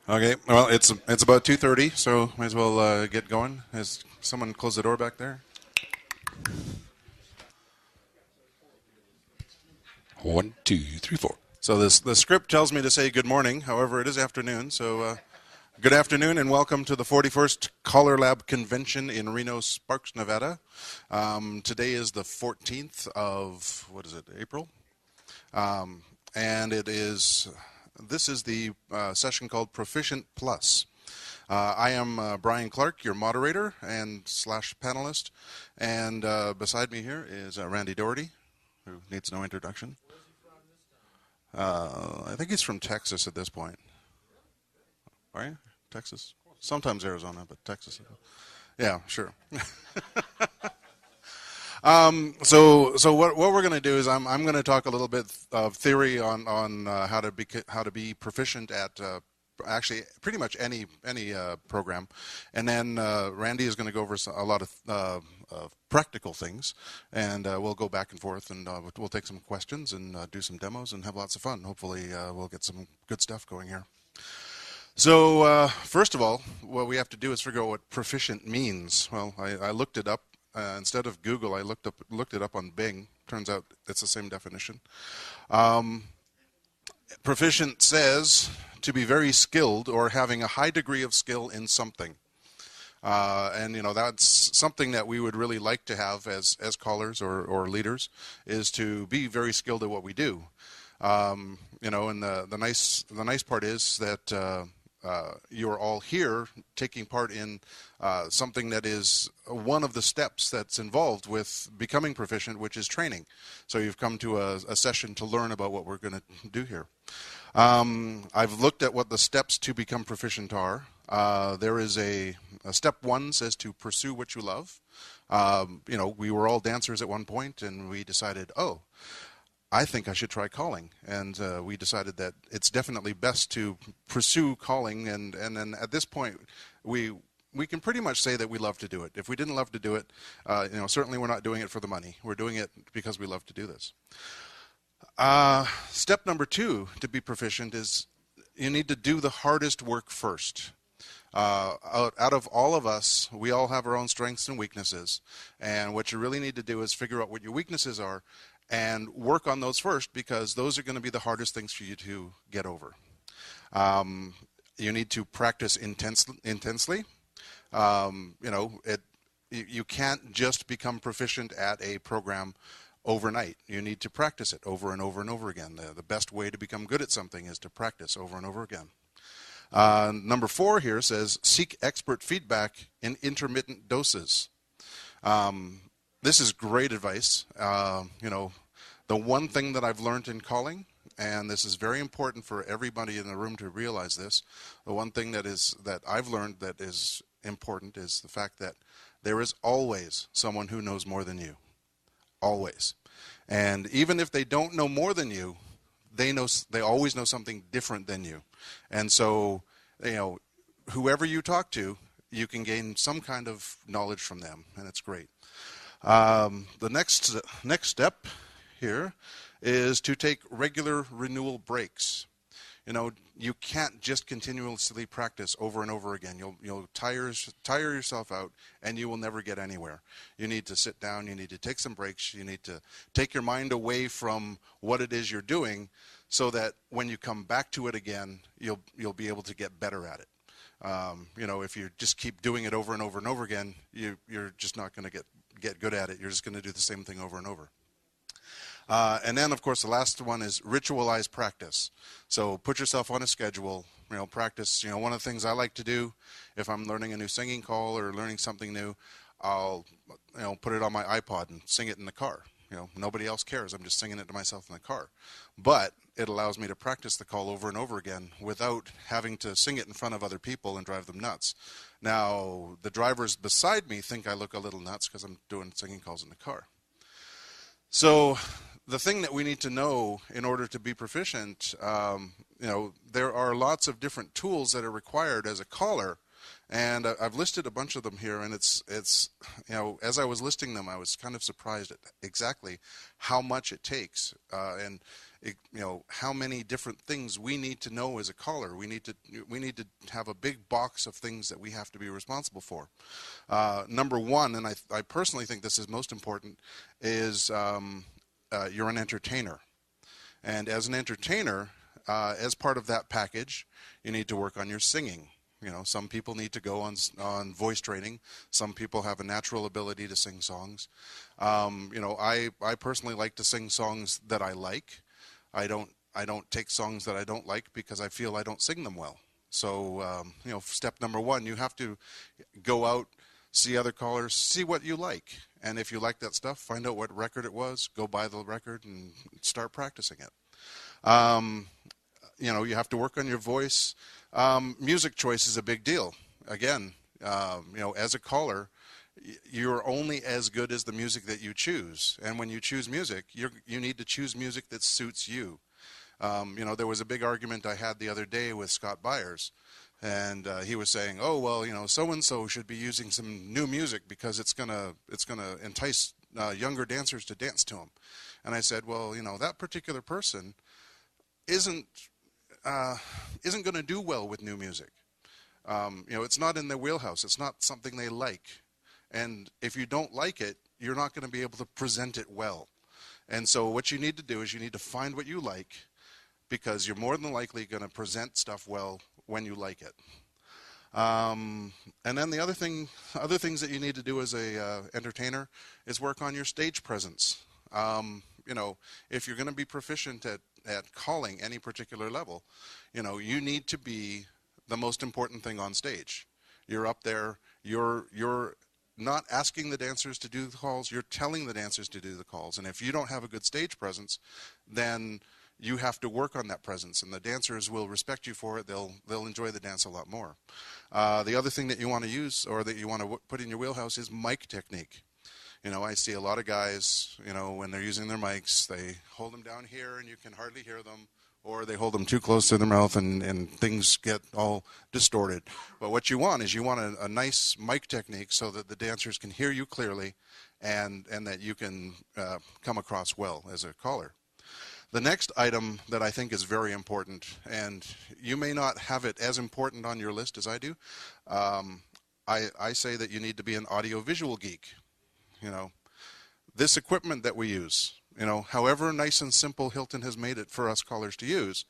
Okay, well, it's about 2:30, so might as well get going. Has someone closed the door back there? 1, 2, 3, 4. So the script tells me to say good morning. However, it is afternoon, so good afternoon and welcome to the 41st CALLERLAB convention in Reno, Sparks, Nevada. Today is the 14th of April, and this is the session called Proficient Plus. I am Bryan Clark, your moderator and / panelist, and beside me here is Randy Dougherty, who needs no introduction. I think he's from Texas at this point. Are you? Texas? Sometimes Arizona, but Texas. Yeah, sure. So what we're going to do is I'm going to talk a little bit of theory on how to be proficient at actually pretty much any program, and then Randy is going to go over a lot of practical things, and we'll go back and forth, and we'll take some questions and do some demos and have lots of fun. Hopefully we'll get some good stuff going here. So first of all, what we have to do is figure out what proficient means. Well, I looked it up. Instead of Google, I looked it up on Bing. Turns out it's the same definition. Proficient says to be very skilled or having a high degree of skill in something. And that's something that we would really like to have as callers or leaders, is to be very skilled at what we do. And the nice part is that you're all here taking part in something that is one of the steps that's involved with becoming proficient, which is training. So you've come to a session to learn about what we're going to do here. I've looked at what the steps to become proficient are. There is a step one says to pursue what you love. We were all dancers at one point, and we decided, I think I should try calling, and we decided that it's definitely best to pursue calling, and then at this point we can pretty much say that we love to do it. If we didn't love to do it, certainly we're not doing it for the money. We're doing it because we love to do this. Step number 2 to be proficient is you need to do the hardest work first. Out of all of us, we all have our own strengths and weaknesses, and what you really need to do is figure out what your weaknesses are and work on those first, because those are going to be the hardest things for you to get over. You need to practice intensely. You can't just become proficient at a program overnight. You need to practice it over and over and over again. The best way to become good at something is to practice over and over again. Number 4 here says seek expert feedback in intermittent doses. This is great advice. The one thing that I've learned in calling, and this is very important for everybody in the room to realize this, the one thing that I've learned that is important is the fact that there is always someone who knows more than you. Always. And even if they don't know more than you, they always know something different than you. And so, whoever you talk to, you can gain some kind of knowledge from them, and it's great. The next step here is to take regular renewal breaks. You can't just continuously practice over and over again. You'll tire yourself out, and you will never get anywhere. You need to sit down. You need to take some breaks. You need to take your mind away from what it is you're doing, so that when you come back to it again, you'll be able to get better at it. If you just keep doing it over and over and over again, you're just not going to get good at it. You're just going to do the same thing over and over. And then, of course, the last one is ritualize practice. So put yourself on a schedule, practice. One of the things I like to do if I'm learning a new singing call or learning something new, I'll put it on my iPod and sing it in the car. Nobody else cares. I'm just singing it to myself in the car. But it allows me to practice the call over and over again without having to sing it in front of other people and drive them nuts. Now, the drivers beside me think I look a little nuts because I'm doing singing calls in the car. So the thing that we need to know in order to be proficient, there are lots of different tools that are required as a caller, and I've listed a bunch of them here, and it's as I was listing them, I was kind of surprised at exactly how much it takes. And how many different things we need to know as a caller. We need to have a big box of things that we have to be responsible for. Number one, and I personally think this is most important, is you're an entertainer. And as an entertainer, as part of that package, you need to work on your singing. Some people need to go on voice training. Some people have a natural ability to sing songs. I personally like to sing songs that I like. I don't take songs that I don't like because I feel I don't sing them well. So, step number one, you have to go out, see other callers, see what you like. And if you like that stuff, find out what record it was, go buy the record and start practicing it. You have to work on your voice. Music choice is a big deal. Again, as a caller, you're only as good as the music that you choose. And when you choose music, you need to choose music that suits you. There was a big argument I had the other day with Scott Byers. And he was saying, oh, well, so-and-so should be using some new music because it's gonna entice younger dancers to dance to him. And I said, well, that particular person isn't going to do well with new music. It's not in their wheelhouse. It's not something they like. And if you don't like it, you're not going to be able to present it well. And so what you need to do is you need to find what you like, because you're more than likely going to present stuff well when you like it. And then the other things that you need to do as a entertainer is work on your stage presence. If you're going to be proficient at calling any particular level, you need to be the most important thing on stage. You're up there, you're not asking the dancers to do the calls, you're telling the dancers to do the calls. And if you don't have a good stage presence, then you have to work on that presence, and the dancers will respect you for it. They'll enjoy the dance a lot more. The other thing that you want to use, or that you want to put in your wheelhouse, is mic technique. I see a lot of guys, when they're using their mics, they hold them down here and you can hardly hear them, or they hold them too close to their mouth and things get all distorted. But what you want is a nice mic technique so that the dancers can hear you clearly and that you can come across well as a caller. The next item that I think is very important, and you may not have it as important on your list as I do, I say that you need to be an audio-visual geek. This equipment that we use, however nice and simple Hilton has made it for us callers to use,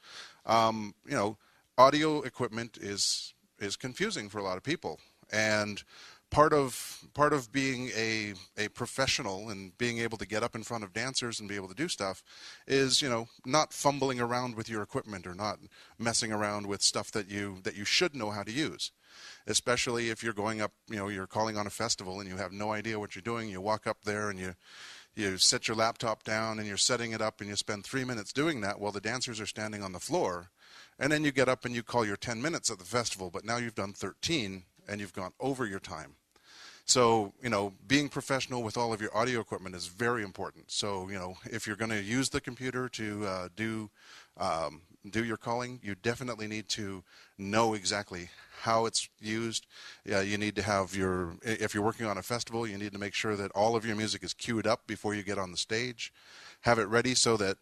audio equipment is confusing for a lot of people. And part of being a professional and being able to get up in front of dancers and be able to do stuff is, not fumbling around with your equipment or not messing around with stuff that you should know how to use. Especially if you're going up, you're calling on a festival and you have no idea what you're doing. You walk up there and you set your laptop down and you're setting it up and you spend 3 minutes doing that while the dancers are standing on the floor. And then you get up and you call your 10 minutes at the festival, but now you've done 13 and you've gone over your time. So, being professional with all of your audio equipment is very important. So, if you're going to use the computer to do your calling, you definitely need to know exactly how it's used. You need to have if you're working on a festival, you need to make sure that all of your music is queued up before you get on the stage. Have it ready so that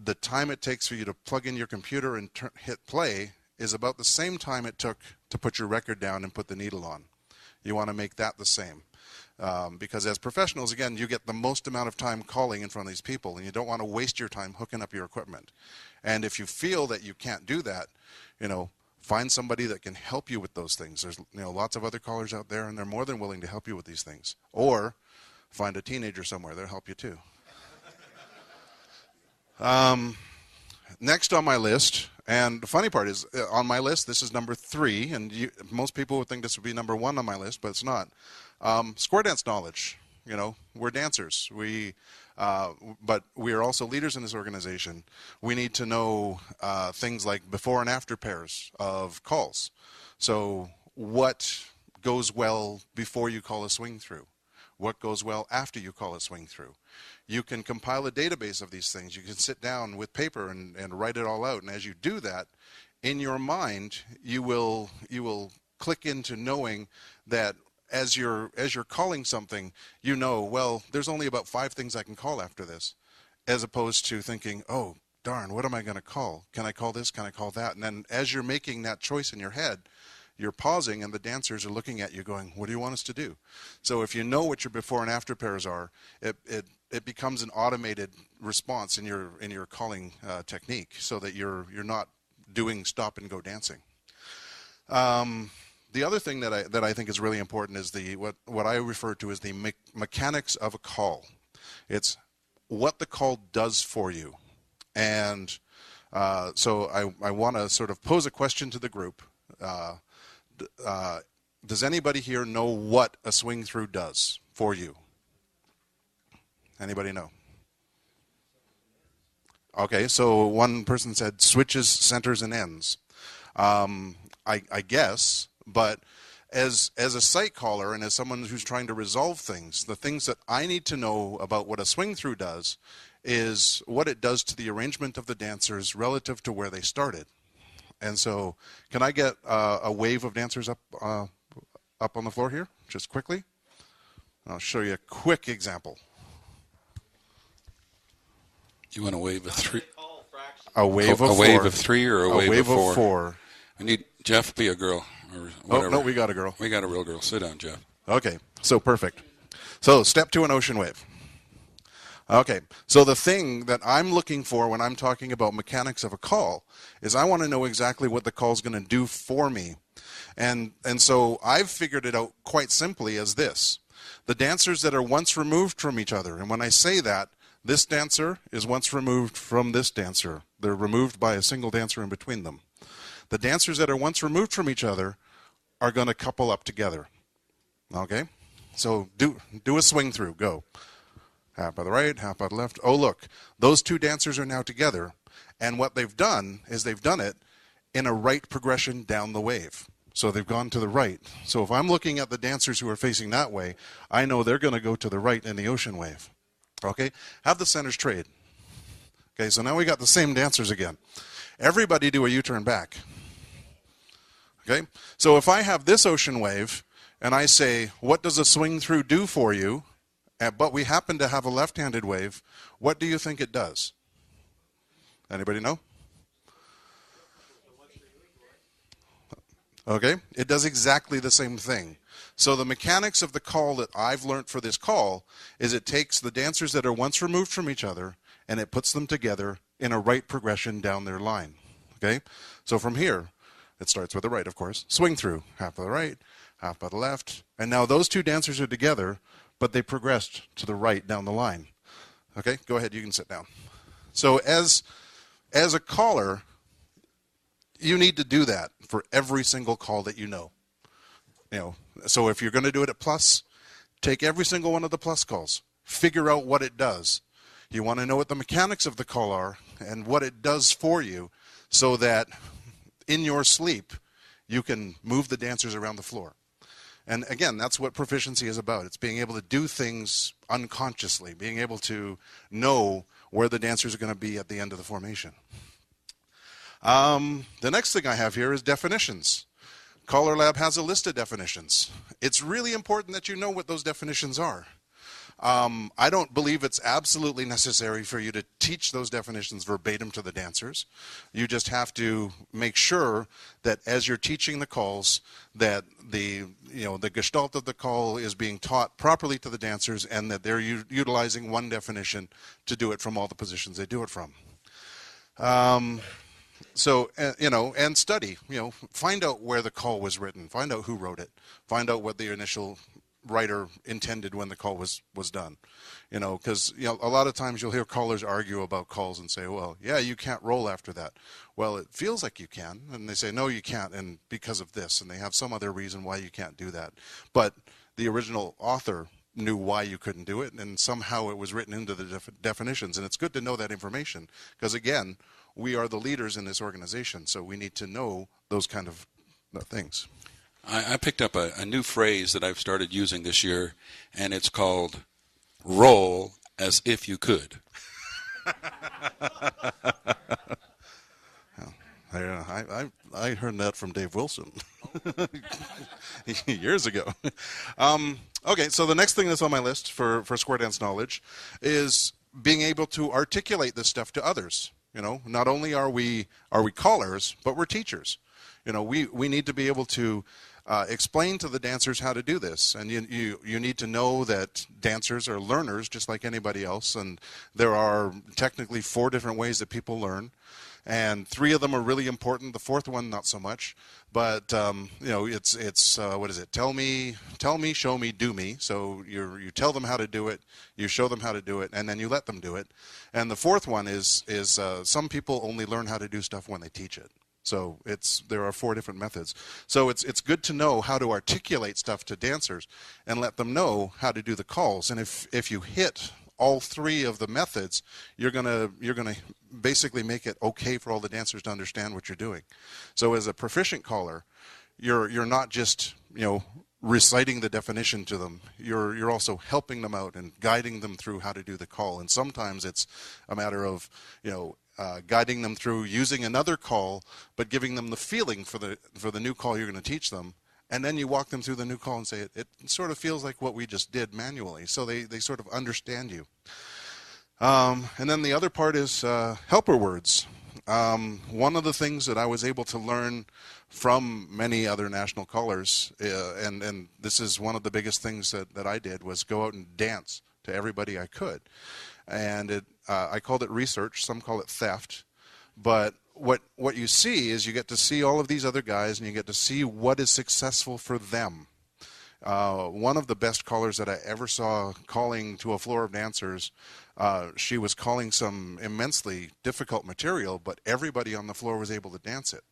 the time it takes for you to plug in your computer and hit play is about the same time it took to put your record down and put the needle on. You want to make that the same. Because as professionals, again, you get the most amount of time calling in front of these people, and you don't want to waste your time hooking up your equipment. And if you feel that you can't do that, find somebody that can help you with those things. There's lots of other callers out there, and they're more than willing to help you with these things. Or find a teenager somewhere. They'll help you too. Next on my list, and the funny part is, on my list, this is number 3, and most people would think this would be number 1 on my list, but it's not. Square dance knowledge. We're dancers. But we are also leaders in this organization. We need to know things like before and after pairs of calls. So what goes well before you call a swing through? What goes well after you call a swing through? You can compile a database of these things. You can sit down with paper and write it all out. And as you do that, in your mind, you will click into knowing that as you're calling something, well, there's only about 5 things I can call after this, as opposed to thinking, oh, darn, what am I going to call? Can I call this? Can I call that? And then as you're making that choice in your head, you're pausing and the dancers are looking at you going, what do you want us to do? So if you know what your before and after pairs are, it becomes an automated response in your calling technique, so that you're not doing stop and go dancing. The other thing that I think is really important is what I refer to as the mechanics of a call. It's what the call does for you. And so I want to sort of pose a question to the group. Does anybody here know what a swing through does for you? Anybody know? Okay, so one person said switches, centers, and ends. I guess, but as a site caller and as someone who's trying to resolve things, the things that I need to know about what a swing through does is what it does to the arrangement of the dancers relative to where they started. And so, can I get a wave of dancers up on the floor here, just quickly? I'll show you a quick example. You want a wave of three? A wave of four. A wave of three or a wave of four? I need Jeff be a girl or whatever. Oh, no, we got a girl. We got a real girl. Sit down, Jeff. Okay, so perfect. So step to an ocean wave. Okay, so the thing that I'm looking for when I'm talking about mechanics of a call is I want to know exactly what the call is going to do for me. And so I've figured it out quite simply as this. The dancers that are once removed from each other, and when I say that, this dancer is once removed from this dancer. They're removed by a single dancer in between them. The dancers that are once removed from each other are going to couple up together. Okay? So do a swing through. Go. Half by the right, half by the left. Oh, look. Those two dancers are now together. And what they've done is they've done it in a right progression down the wave. So they've gone to the right. So if I'm looking at the dancers who are facing that way, I know they're going to go to the right in the ocean wave. Okay? Have the centers trade. Okay, so now we got the same dancers again. Everybody do a U-turn back. Okay? So if I have this ocean wave and I say, what does a swing through do for you? But we happen to have a left-handed wave, what do you think it does? Anybody know? Okay? It does exactly the same thing. So the mechanics of the call that I've learned for this call is it takes the dancers that are once removed from each other and it puts them together in a right progression down their line. Okay? So from here, it starts with the right, of course. Swing through. Half by the right, half by the left. And now those two dancers are together, but they progressed to the right down the line. Okay? Go ahead. You can sit down. So as a caller, you need to do that for every single call that you know. So if you're going to do it at plus, take every single one of the plus calls. Figure out what it does. You want to know what the mechanics of the call are and what it does for you so that in your sleep you can move the dancers around the floor. And again, that's what proficiency is about. It's being able to do things unconsciously, being able to know where the dancers are going to be at the end of the formation. The next thing I have here is definitions. CALLERLAB has a list of definitions. It's really important that you know what those definitions are. I don't believe it's absolutely necessary for you to teach those definitions verbatim to the dancers. You just have to make sure that as you're teaching the calls, that the gestalt of the call is being taught properly to the dancers and that they're utilizing one definition to do it from all the positions they do it from. So, and study, find out where the call was written, find out who wrote it, find out what the initial writer intended when the call was done. Because a lot of times you'll hear callers argue about calls and say, well, yeah, you can't roll after that. Well, it feels like you can. And they say, no, you can't, and because of this. And they have some other reason why you can't do that. But the original author knew why you couldn't do it, and somehow it was written into the definitions. And it's good to know that information because, again, we are the leaders in this organization, so we need to know those kind of things. I picked up a new phrase that I've started using this year, and it's called roll as if you could. I heard that from Dave Wilson years ago. Okay, so the next thing that's on my list for square dance knowledge is being able to articulate this stuff to others. Not only are we callers, but we're teachers. We need to be able to explain to the dancers how to do this, and you need to know that dancers are learners just like anybody else, and there are technically 4 different ways that people learn, and 3 of them are really important. The 4th one not so much, but it's what is it? Tell me, show me, do me. So you tell them how to do it, you show them how to do it, and then you let them do it. And the 4th one is some people only learn how to do stuff when they teach it. So there are 4 different methods. So it's good to know how to articulate stuff to dancers and let them know how to do the calls. And if you hit all 3 of the methods, you're gonna basically make it okay for all the dancers to understand what you're doing. So as a proficient caller, you're not just reciting the definition to them. You're also helping them out and guiding them through how to do the call. And sometimes it's a matter of guiding them through using another call, but giving them the feeling for the new call you're going to teach them. And then you walk them through the new call and say, it sort of feels like what we just did manually. So they sort of understand you. And then the other part is helper words. One of the things that I was able to learn from many other national callers, and this is one of the biggest things that I did, was go out and dance to everybody I could. And I called it research. Some call it theft. But what you see is you get to see all of these other guys, and you get to see what is successful for them. One of the best callers that I ever saw calling to a floor of dancers, she was calling some immensely difficult material, but everybody on the floor was able to dance it.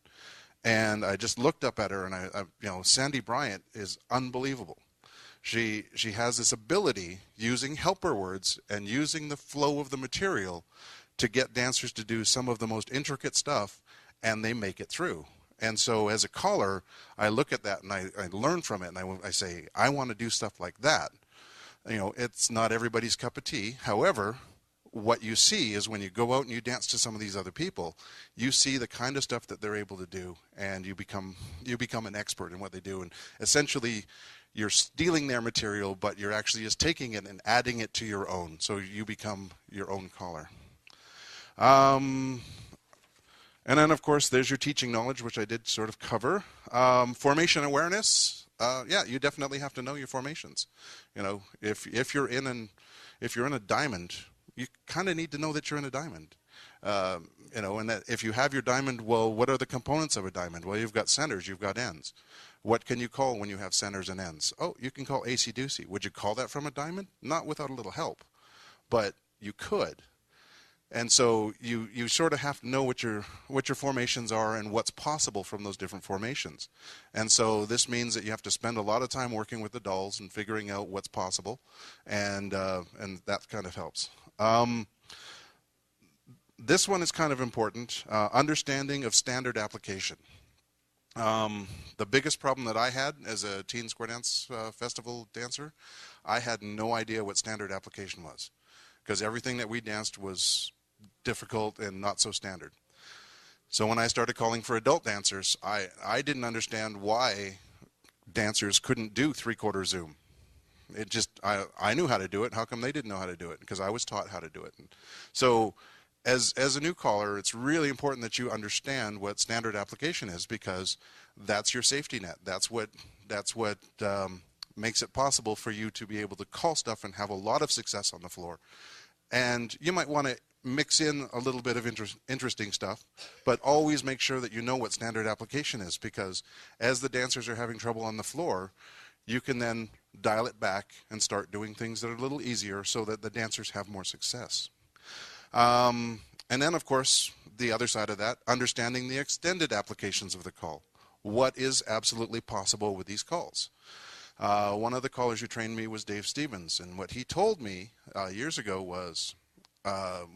And I just looked up at her, and Sandy Bryant is unbelievable. She has this ability, using helper words and using the flow of the material, to get dancers to do some of the most intricate stuff, and they make it through. And so as a caller, I look at that and I learn from it, and I say, I want to do stuff like that. It's not everybody's cup of tea. However, what you see is when you go out and you dance to some of these other people, you see the kind of stuff that they're able to do, and you become an expert in what they do. And essentially, you're stealing their material, but you're actually just taking it and adding it to your own. So you become your own caller. And then, of course, there's your teaching knowledge, which I did sort of cover. Formation awareness. You definitely have to know your formations. If you're in a diamond, you kind of need to know that you're in a diamond. And that if you have your diamond, well, what are the components of a diamond? Well, you've got centers, you've got ends. What can you call when you have centers and ends? Oh, you can call AC-doocy. Would you call that from a diamond? Not without a little help, but you could. And so you sort of have to know what your formations are and what's possible from those different formations. And so this means that you have to spend a lot of time working with the dolls and figuring out what's possible, and that kind of helps. This one is kind of important, understanding of standard application. The biggest problem that I had as a Teen Square Dance Festival dancer, I had no idea what standard application was, because everything that we danced was difficult and not so standard. So when I started calling for adult dancers, I didn't understand why dancers couldn't do three-quarter zoom. It just, I knew how to do it. How come they didn't know how to do it? Because I was taught how to do it. And so as a new caller, it's really important that you understand what standard application is, because that's your safety net. That's what makes it possible for you to be able to call stuff and have a lot of success on the floor. And you might want to mix in a little bit of interesting stuff, but always make sure that you know what standard application is, because as the dancers are having trouble on the floor, you can then dial it back and start doing things that are a little easier so that the dancers have more success. And then, of course, the other side of that, understanding the extended applications of the call. What is absolutely possible with these calls? One of the callers who trained me was Dave Stevens, and what he told me years ago was,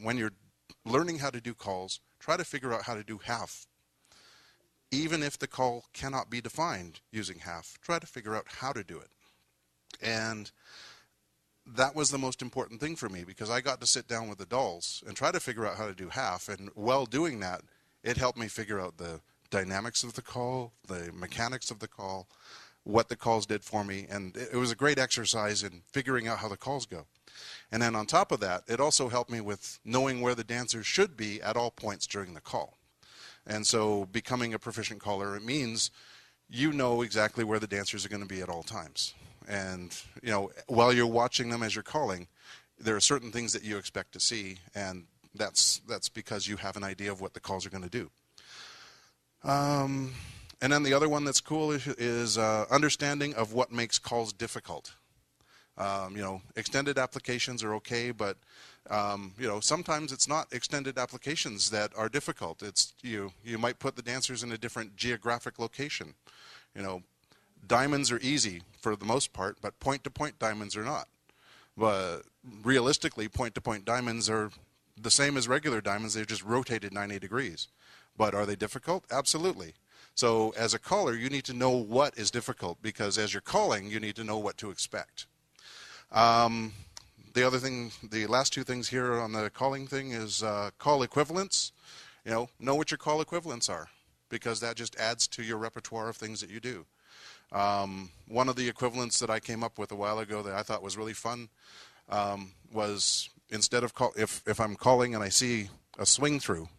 when you're learning how to do calls, try to figure out how to do half. Even if the call cannot be defined using half, try to figure out how to do it. And that was the most important thing for me, because I got to sit down with the dolls and try to figure out how to do half, and while doing that, it helped me figure out the dynamics of the call, the mechanics of the call, what the calls did for me, and it was a great exercise in figuring out how the calls go. And then on top of that, it also helped me with knowing where the dancers should be at all points during the call. And so becoming a proficient caller, it means you know exactly where the dancers are going to be at all times. And, you know, while you're watching them as you're calling, there are certain things that you expect to see, and that's because you have an idea of what the calls are going to do. And then the other one that's cool is understanding of what makes calls difficult. You know, extended applications are okay, but you know, sometimes it's not extended applications that are difficult. It's you might put the dancers in a different geographic location. You know, diamonds are easy for the most part, but point-to-point diamonds are not. But realistically, point-to-point diamonds are the same as regular diamonds. They're just rotated 90 degrees. But are they difficult? Absolutely. So as a caller, you need to know what is difficult, because as you're calling, you need to know what to expect. The other thing, the last two things here on the calling thing is call equivalents. You know what your call equivalents are, because that just adds to your repertoire of things that you do. One of the equivalents that I came up with a while ago that I thought was really fun was, instead of if I'm calling and I see a swing through,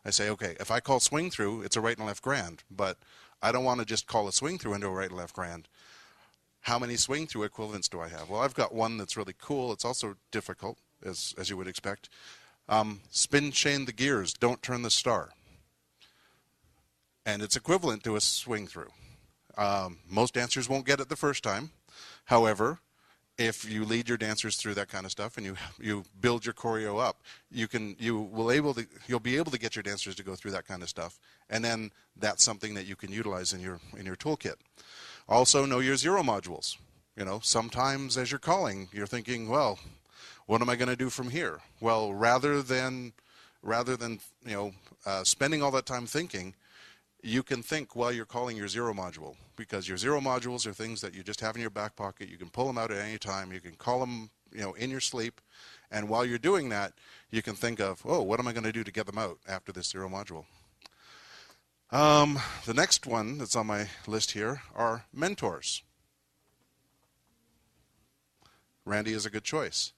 I say, okay, if I call swing through, it's a right and left grand, but I don't want to just call a swing through into a right and left grand. How many swing through equivalents do I have? Well, I've got one that's really cool. It's also difficult, as you would expect. Spin chain the gears, don't turn the star. And it's equivalent to a swing through. Most dancers won't get it the first time. However, if you lead your dancers through that kind of stuff and you build your choreo up, you'll be able to get your dancers to go through that kind of stuff, and then that's something that you can utilize in your toolkit. Also, know your zero modules. You know, sometimes as you're calling, you're thinking, well, what am I going to do from here? Well, rather than spending all that time thinking, you can think while you're calling your zero module, because your zero modules are things that you just have in your back pocket. You can pull them out at any time. You can call them, in your sleep, and while you're doing that, you can think of, oh, what am I going to do to get them out after this zero module? The next one that's on my list here are mentors. Randy is a good choice.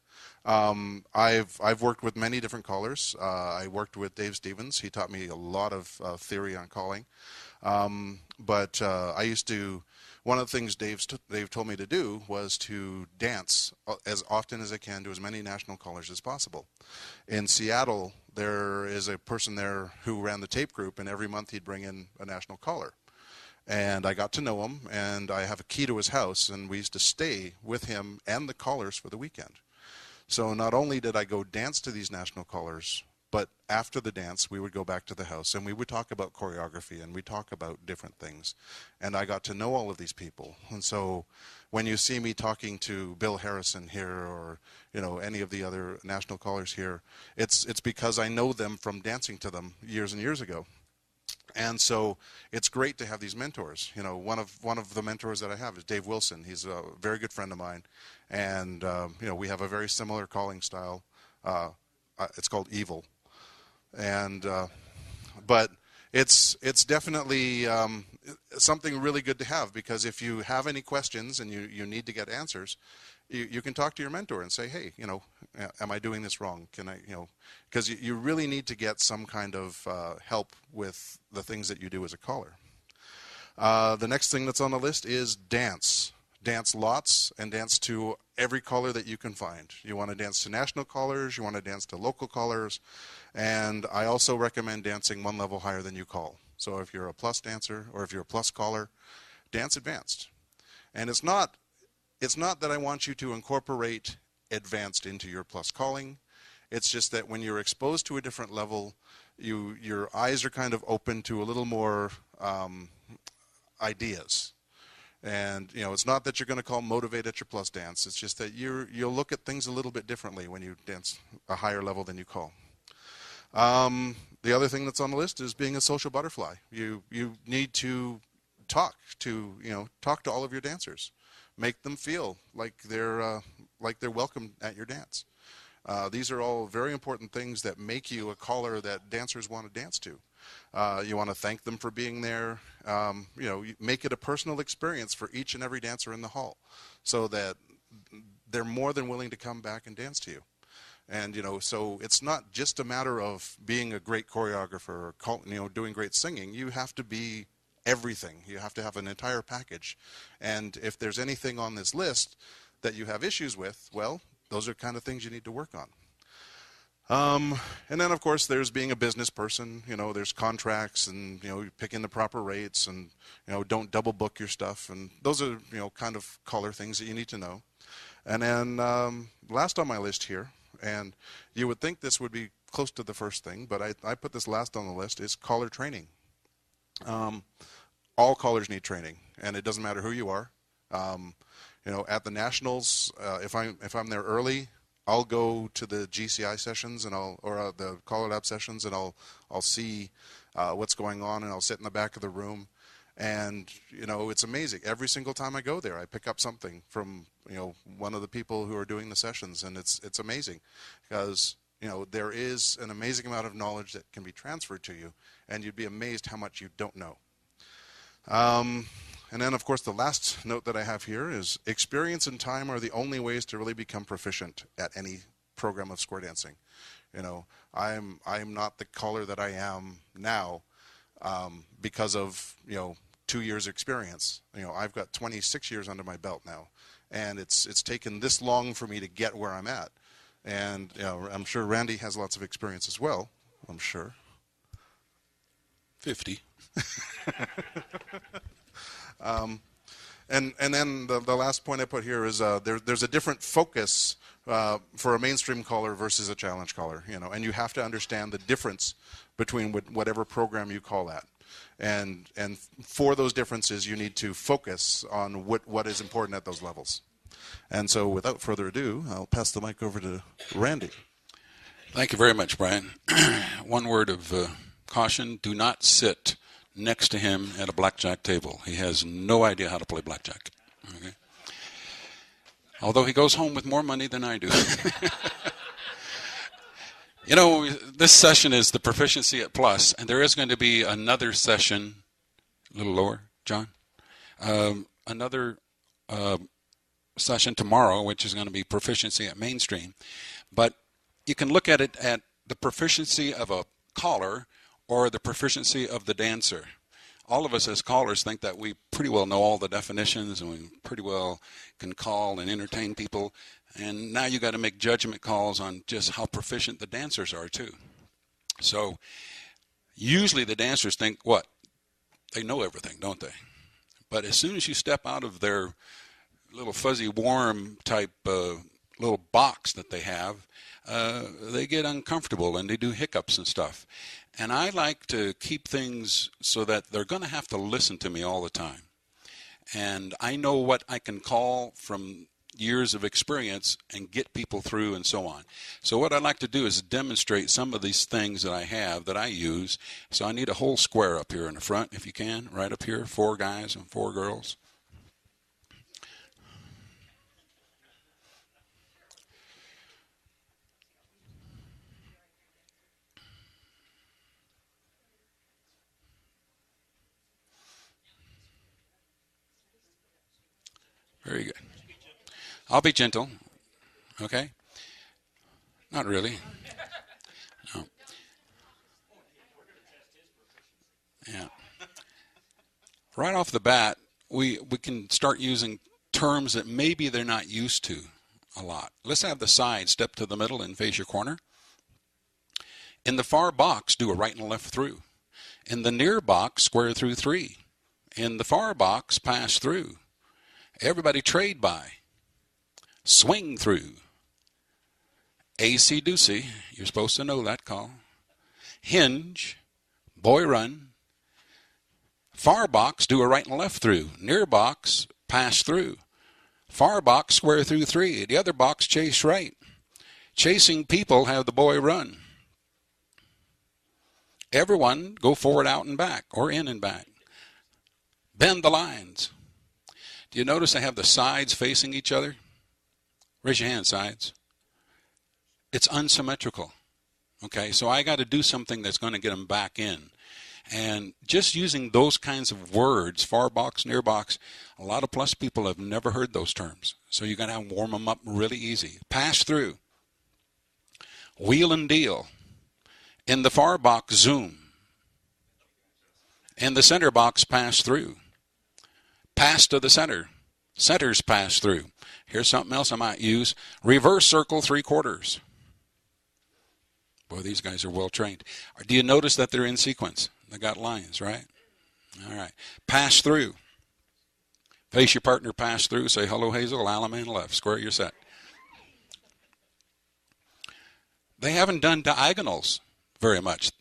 I've worked with many different callers. I worked with Dave Stevens. He taught me a lot of theory on calling. But one of the things Dave told me to do was to dance as often as I can to as many national callers as possible. In Seattle, there is a person there who ran the tape group, and every month he'd bring in a national caller. And I got to know him, and I have a key to his house, and we used to stay with him and the callers for the weekend. So not only did I go dance to these national callers, but after the dance, we would go back to the house and we would talk about choreography and we'd talk about different things. And I got to know all of these people. And so when you see me talking to Bill Harrison here, or any of the other national callers here, it's because I know them from dancing to them years and years ago. And so it's great to have these mentors. One of the mentors that I have is Dave Wilson. He's a very good friend of mine, and we have a very similar calling style. It's called Evil, and but it's definitely something really good to have, because if you have any questions and you need to get answers, you can talk to your mentor and say, hey, am I doing this wrong? Can I, because you really need to get some kind of help with the things that you do as a caller. The next thing that's on the list is dance. Dance lots, and dance to every caller that you can find. You want to dance to national callers, you want to dance to local callers, and I also recommend dancing one level higher than you call. So if you're a plus dancer or if you're a plus caller, dance advanced. And it's not that I want you to incorporate advanced into your plus calling. It's just that when you're exposed to a different level, your eyes are kind of open to a little more ideas. And it's not that you're going to call motivate at your plus dance. It's just that you'll look at things a little bit differently when you dance a higher level than you call. The other thing that's on the list is being a social butterfly. You need to talk to all of your dancers. Make them feel like they're welcome at your dance. These are all very important things that make you a caller that dancers want to dance to. You want to thank them for being there. Make it a personal experience for each and every dancer in the hall, so that they're more than willing to come back and dance to you. And, so it's not just a matter of being a great choreographer or, doing great singing. You have to be everything. You have to have an entire package. And if there's anything on this list that you have issues with, well, those are kind of things you need to work on. And then, of course, there's being a business person. There's contracts and, picking the proper rates and, don't double book your stuff. And those are, kind of caller things that you need to know. And then last on my list here, and you would think this would be close to the first thing, but I put this last on the list, is caller training. All callers need training, and it doesn't matter who you are. At the Nationals, if I'm there early, I'll go to the GCI sessions or the CALLERLAB sessions, and I'll see what's going on, and I'll sit in the back of the room. And, it's amazing. Every single time I go there, I pick up something from, one of the people who are doing the sessions. And it's amazing because, there is an amazing amount of knowledge that can be transferred to you. And you'd be amazed how much you don't know. And then, of course, the last note that I have here is experience and time are the only ways to really become proficient at any program of square dancing. I'm not the caller that I am now because of, 2 years experience. I've got 26 years under my belt now, and it's taken this long for me to get where I'm at. And I'm sure Randy has lots of experience as well. I'm sure. 50. And then the last point I put here is there's a different focus for a mainstream caller versus a challenge caller. And you have to understand the difference between whatever program you call at. And for those differences, you need to focus on what is important at those levels. And so without further ado, I'll pass the mic over to Randy. Thank you very much, Brian. One word of caution: do not sit next to him at a blackjack table. He has no idea how to play blackjack. Okay? Although he goes home with more money than I do. This session is the Proficiency at Plus, and there is going to be another session, a little lower, John, another session tomorrow, which is going to be Proficiency at Mainstream. But you can look at it at the proficiency of a caller or the proficiency of the dancer. All of us as callers think that we pretty well know all the definitions and we pretty well can call and entertain people. And now you got to make judgment calls on just how proficient the dancers are too. So usually the dancers think, what? They know everything, don't they? But as soon as you step out of their little fuzzy warm type little box that they have, they get uncomfortable and they do hiccups and stuff. And I like to keep things so that they're going to have to listen to me all the time. And I know what I can call from years of experience and get people through and so on. So what I'd like to do is demonstrate some of these things that I have that I use. So I need a whole square up here in the front, if you can, right up here, 4 guys and 4 girls. Very good. I'll be gentle, okay? Not really. No. Yeah. Right off the bat, we can start using terms that maybe they're not used to a lot. Let's have the side step to the middle and face your corner. In the far box, do a right and a left through. In the near box, square through 3. In the far box, pass through. Everybody trade by. Swing through. AC-deucey. You're supposed to know that call. Hinge. Boy run. Far box, do a right and a left through. Near box, pass through. Far box, square through 3. The other box, chase right. Chasing people have the boy run. Everyone go forward, out, and back, or in and back. Bend the lines. Do you notice I have the sides facing each other? Raise your hand, sides. It's unsymmetrical. Okay, so I got to do something that's going to get them back in. And just using those kinds of words, far box, near box, a lot of plus people have never heard those terms. So you're going to warm them up really easy. Pass through. Wheel and deal. In the far box, zoom. In the center box, pass through. Pass to the center. Centers pass through. Here's something else I might use. Reverse circle 3/4. Boy, these guys are well trained. Do you notice that they're in sequence? They got lines, right? All right. Pass through. Face your partner, pass through. Say, hello, Hazel, Alaman left. Square your set. They haven't done diagonals very much.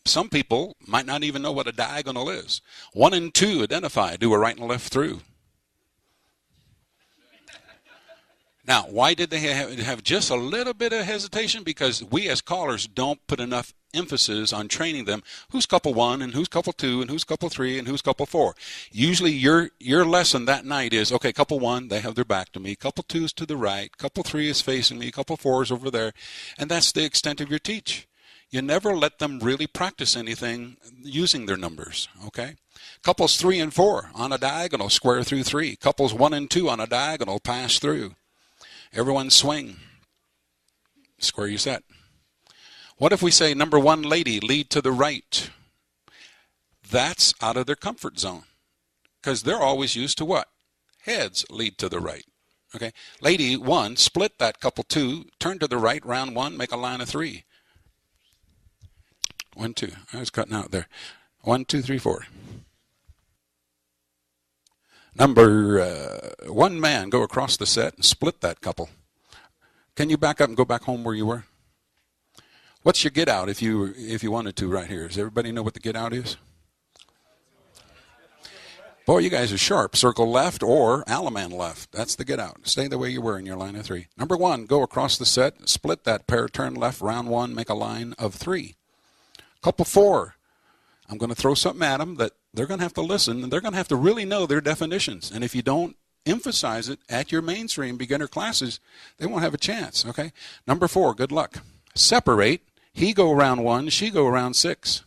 Some people might not even know what a diagonal is. 1 and 2 identify. Do a right and left through. Now, why did they have just a little bit of hesitation? Because we as callers don't put enough emphasis on training them. Who's couple 1 and who's couple 2 and who's couple 3 and who's couple 4? Usually your lesson that night is, okay, couple 1, they have their back to me. Couple 2 is to the right. Couple 3 is facing me. Couple 4 is over there. And that's the extent of your teach. You never let them really practice anything using their numbers, okay? Couples 3 and 4 on a diagonal, square through 3. Couples 1 and 2 on a diagonal, pass through. Everyone swing. Square your set. What if we say number 1 lady, lead to the right? That's out of their comfort zone because they're always used to what? Heads lead to the right. Okay. Lady 1, split that couple 2, turn to the right, round 1, make a line of 3. 1, 2. I was cutting out there. 1, 2, 3, 4. Number 1 man, go across the set and split that couple. Can you back up and go back home where you were? What's your get out if you wanted to right here? Does everybody know what the get out is? Boy, you guys are sharp. Circle left or Alaman left. That's the get out. Stay the way you were in your line of 3. Number 1, go across the set, split that pair, turn left, round 1, make a line of 3. Couple 4. I'm going to throw something at them that they're going to have to listen, and they're going to have to really know their definitions. And if you don't emphasize it at your mainstream beginner classes, they won't have a chance, okay? Number 4, good luck. Separate. He go around 1, she go around 6.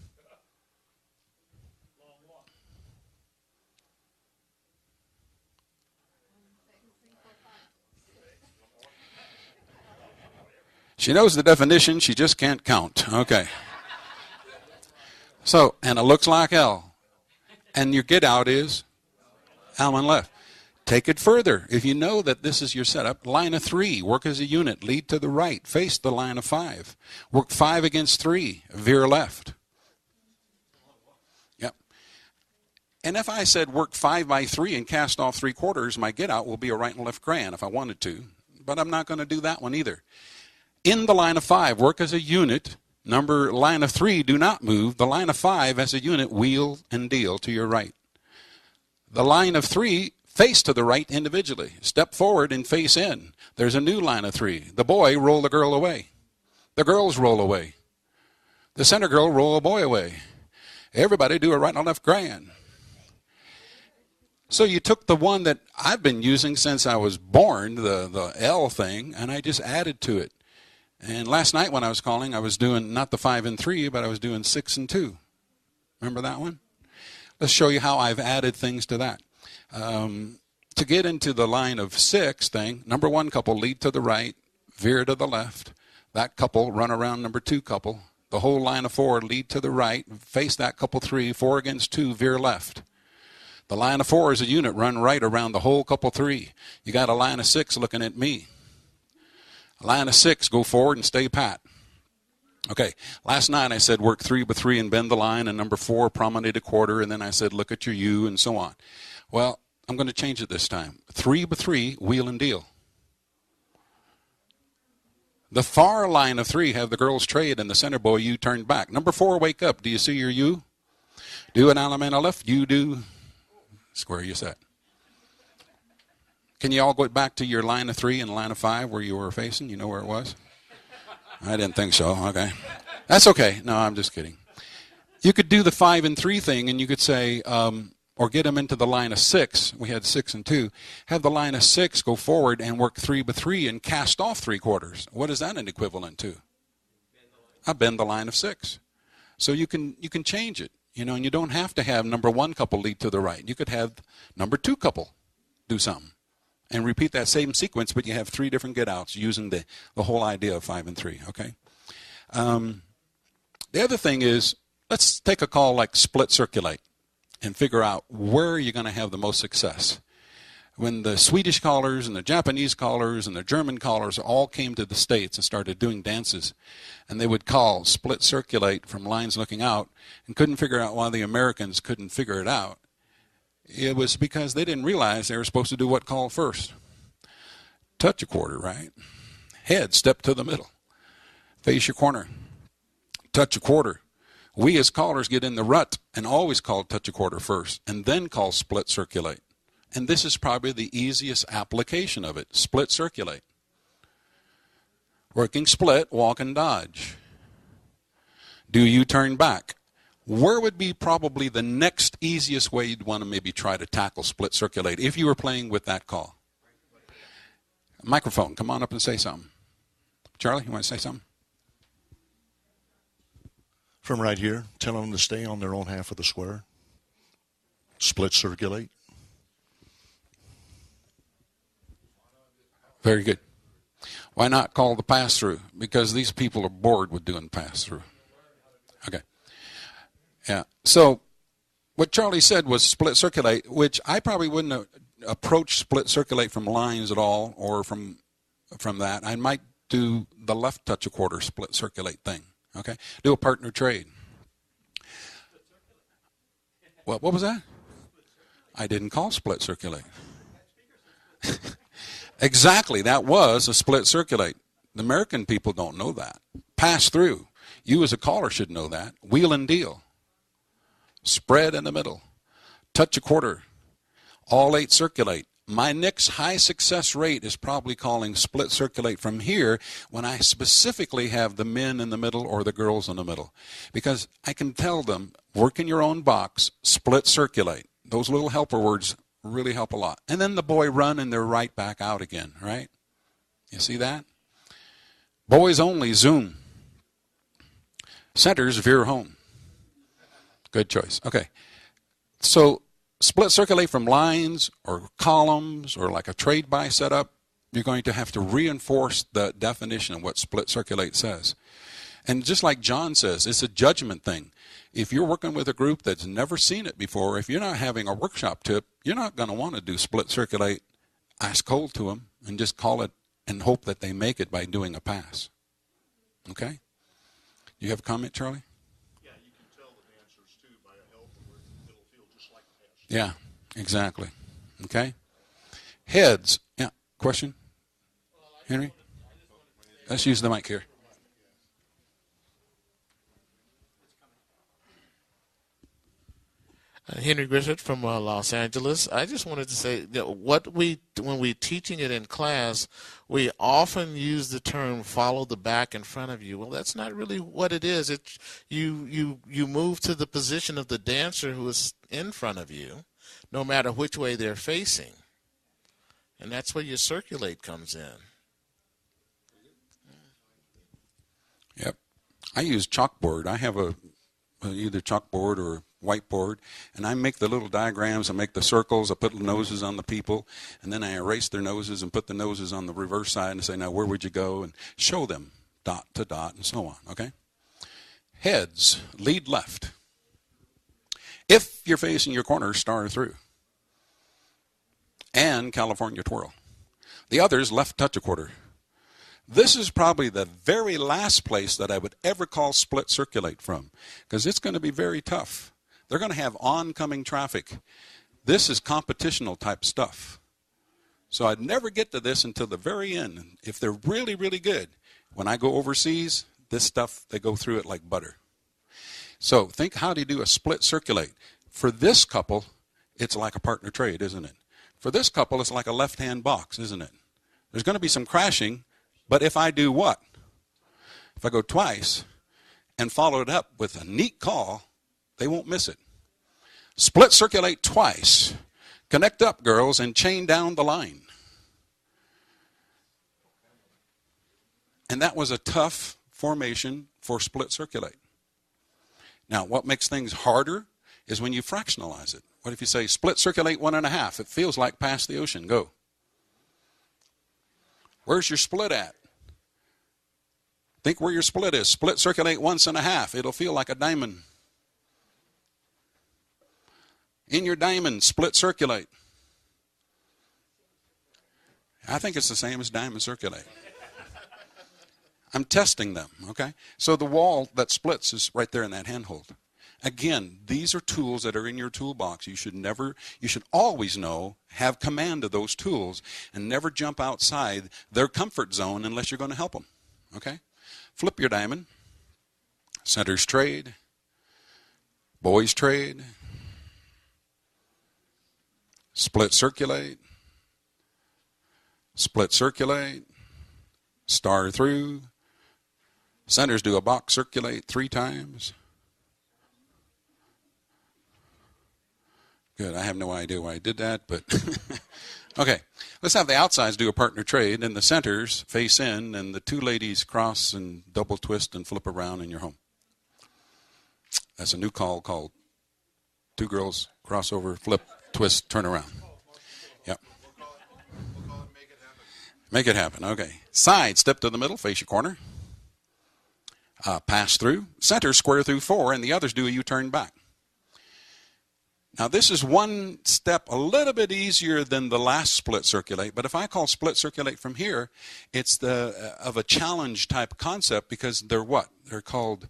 She knows the definition, she just can't count. Okay. So, and it looks like L. And your get out is Alaman left. Take it further. If you know that this is your setup, line of 3, work as a unit, lead to the right, face the line of 5. Work 5 against 3, veer left. Yep. And if I said work 5 by 3 and cast off 3/4, my get out will be a right and left grand if I wanted to. But I'm not going to do that one either. In the line of 5, work as a unit. Number line of 3, do not move. The line of 5 as a unit, wheel and deal to your right. The line of 3, face to the right individually. Step forward and face in. There's a new line of 3. The boy, roll the girl away. The girls roll away. The center girl, roll a boy away. Everybody do a right and left grand. So you took the one that I've been using since I was born, the L thing, and I just added to it. And last night when I was calling, I was doing not the 5 and 3, but I was doing 6 and 2. Remember that one? Let's show you how I've added things to that. To get into the line of 6 thing, number 1 couple, lead to the right, veer to the left. That couple, run around number 2 couple. The whole line of 4, lead to the right, face that couple 3, 4 against 2, veer left. The line of 4 is a unit, run right around the whole couple 3. You got a line of 6 looking at me. Line of 6, go forward and stay pat. Okay, last night I said work 3 by 3 and bend the line, and number 4, promenade a quarter, and then I said look at your U and so on. Well, I'm going to change it this time. 3 by 3, wheel and deal. The far line of 3 have the girls trade, and the center boy U turned back. Number 4, wake up. Do you see your U? Do an Alaman left. You do. Square your set. Can you all go back to your line of 3 and line of 5 where you were facing? You know where it was? I didn't think so. Okay. That's okay. No, I'm just kidding. You could do the 5 and 3 thing, and you could say, or get them into the line of 6. We had 6 and 2. Have the line of 6 go forward and work 3 by 3 and cast off 3/4. What is that an equivalent to? I bend the line of 6. So you can change it, and you don't have to have number 1 couple lead to the right. You could have number 2 couple do something. and repeat that same sequence, but you have 3 different get outs using the whole idea of 5 and 3, okay? The other thing is, let's take a call like split circulate and figure out where you're going to have the most success. When the Swedish callers and the Japanese callers and the German callers all came to the States and started doing dances, and they would call split circulate from lines looking out and couldn't figure out why the Americans couldn't figure it out, it was because they didn't realize they were supposed to do what call first. Touch a quarter, right? Head, step to the middle. Face your corner. Touch a quarter. We as callers get in the rut and always call touch a quarter first and then call split circulate. And this is probably the easiest application of it, split circulate. Working split, walk and dodge. Do you turn back? Where would be probably the next easiest way you'd want to maybe try to tackle split circulate if you were playing with that call? Microphone, come on up and say something. Charlie, you want to say something? From right here, tell them to stay on their own half of the square. Split circulate. Very good. Why not call the pass-through? Because these people are bored with doing pass-through. Okay. Yeah. So what Charlie said was split circulate, which I probably wouldn't approach split circulate from lines at all or from that. I might do the left touch a quarter split circulate thing. Okay. Do a partner trade. What was that? I didn't call split circulate. Exactly. That was a split circulate. The American people don't know that. Pass through. You as a caller should know that. Wheel and deal. Spread in the middle. Touch a quarter. All 8 circulate. My next high success rate is probably calling split circulate from here when I specifically have the men in the middle or the girls in the middle. Because I can tell them, work in your own box, split circulate. Those little helper words really help a lot. And then the boy run and they're right back out again, right? You see that? Boys only, zoom. Centers, veer home. Good choice. Okay. So split circulate from lines or columns or like a trade buy setup, you're going to have to reinforce the definition of what split circulate says. And just like John says, it's a judgment thing. If you're working with a group that's never seen it before, if you're not having a workshop tip, you're not going to want to do split circulate, ice cold to them, and just call it and hope that they make it by doing a pass. Okay? You have a comment, Charlie? Yeah, you can tell the dancers too by a helper where it'll feel just like a pass. Yeah, exactly. Okay? Heads. Yeah, question? Henry? Let's use the mic here. Henry Griffith from Los Angeles. I just wanted to say that when we're teaching it in class, we often use the term "follow the back in front of you." Well, that's not really what it is. It's you move to the position of the dancer who is in front of you, no matter which way they're facing, and that's where your circulate comes in. Yep. I use chalkboard. I have either chalkboard or whiteboard, and I make the little diagrams. I make the circles. I put the noses on the people, and then I erase their noses and put the noses on the reverse side and say, now where would you go? And show them dot to dot and so on, okay? Heads, lead left. If you're facing your corner, star through. And California twirl. The others, left touch a quarter. This is probably the very last place that I would ever call split circulate from, because it's going to be very tough. They're going to have oncoming traffic. This is competitional type stuff. So I'd never get to this until the very end. If they're really, really good, when I go overseas, this stuff, they go through it like butter. So think, how do you do a split circulate? For this couple, it's like a partner trade, isn't it? For this couple, it's like a left-hand box, isn't it? There's going to be some crashing, but if I do what? If I go twice and follow it up with a neat call, they won't miss it. Split circulate twice. Connect up, girls, and chain down the line. And that was a tough formation for split circulate. Now, what makes things harder is when you fractionalize it. What if you say split circulate 1.5? It feels like past the ocean. Go. Where's your split at? Think where your split is. Split circulate 1.5. It'll feel like a diamond. In your diamond, split circulate. I think it's the same as diamond circulate. I'm testing them, okay? So the wall that splits is right there in that handhold. Again, these are tools that are in your toolbox. You should always know, have command of those tools, and never jump outside their comfort zone unless you're going to help them, okay? Flip your diamond. Centers trade. Boys trade. Split circulate. Split circulate. Star through. Centers do a box circulate 3 times. Good. I have no idea why I did that, but okay. Let's have the outsides do a partner trade, and the centers face in, and the 2 ladies cross and double twist and flip around, and you're home. That's a new call called 2 girls cross over, flip, twist, turn around. Yep. We'll call it make it happen. Make it happen. Okay. Side, step to the middle, face your corner. Pass through. Center, square through 4, and the others do a U-turn back. Now, this is one step a little bit easier than the last split circulate, but if I call split circulate from here, it's of a challenge type concept because they're what? They're called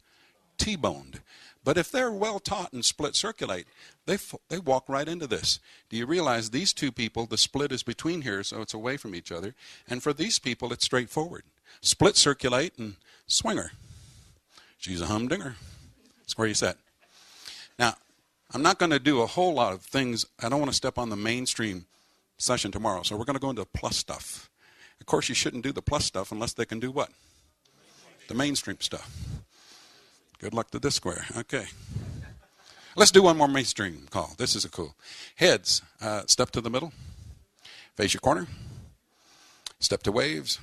T-boned. But if they're well taught in split circulate, they walk right into this. Do you realize these 2 people, the split is between here, so it's away from each other. And for these people, it's straightforward. Split circulate and swinger. She's a humdinger. That's where you sit. Now, I'm not going to do a whole lot of things. I don't want to step on the mainstream session tomorrow, so we're going to go into plus stuff. Of course, you shouldn't do the plus stuff unless they can do what? The mainstream stuff. Good luck to this square. Okay. Let's do one more mainstream call. This is a cool. Heads, step to the middle. Face your corner. Step to waves.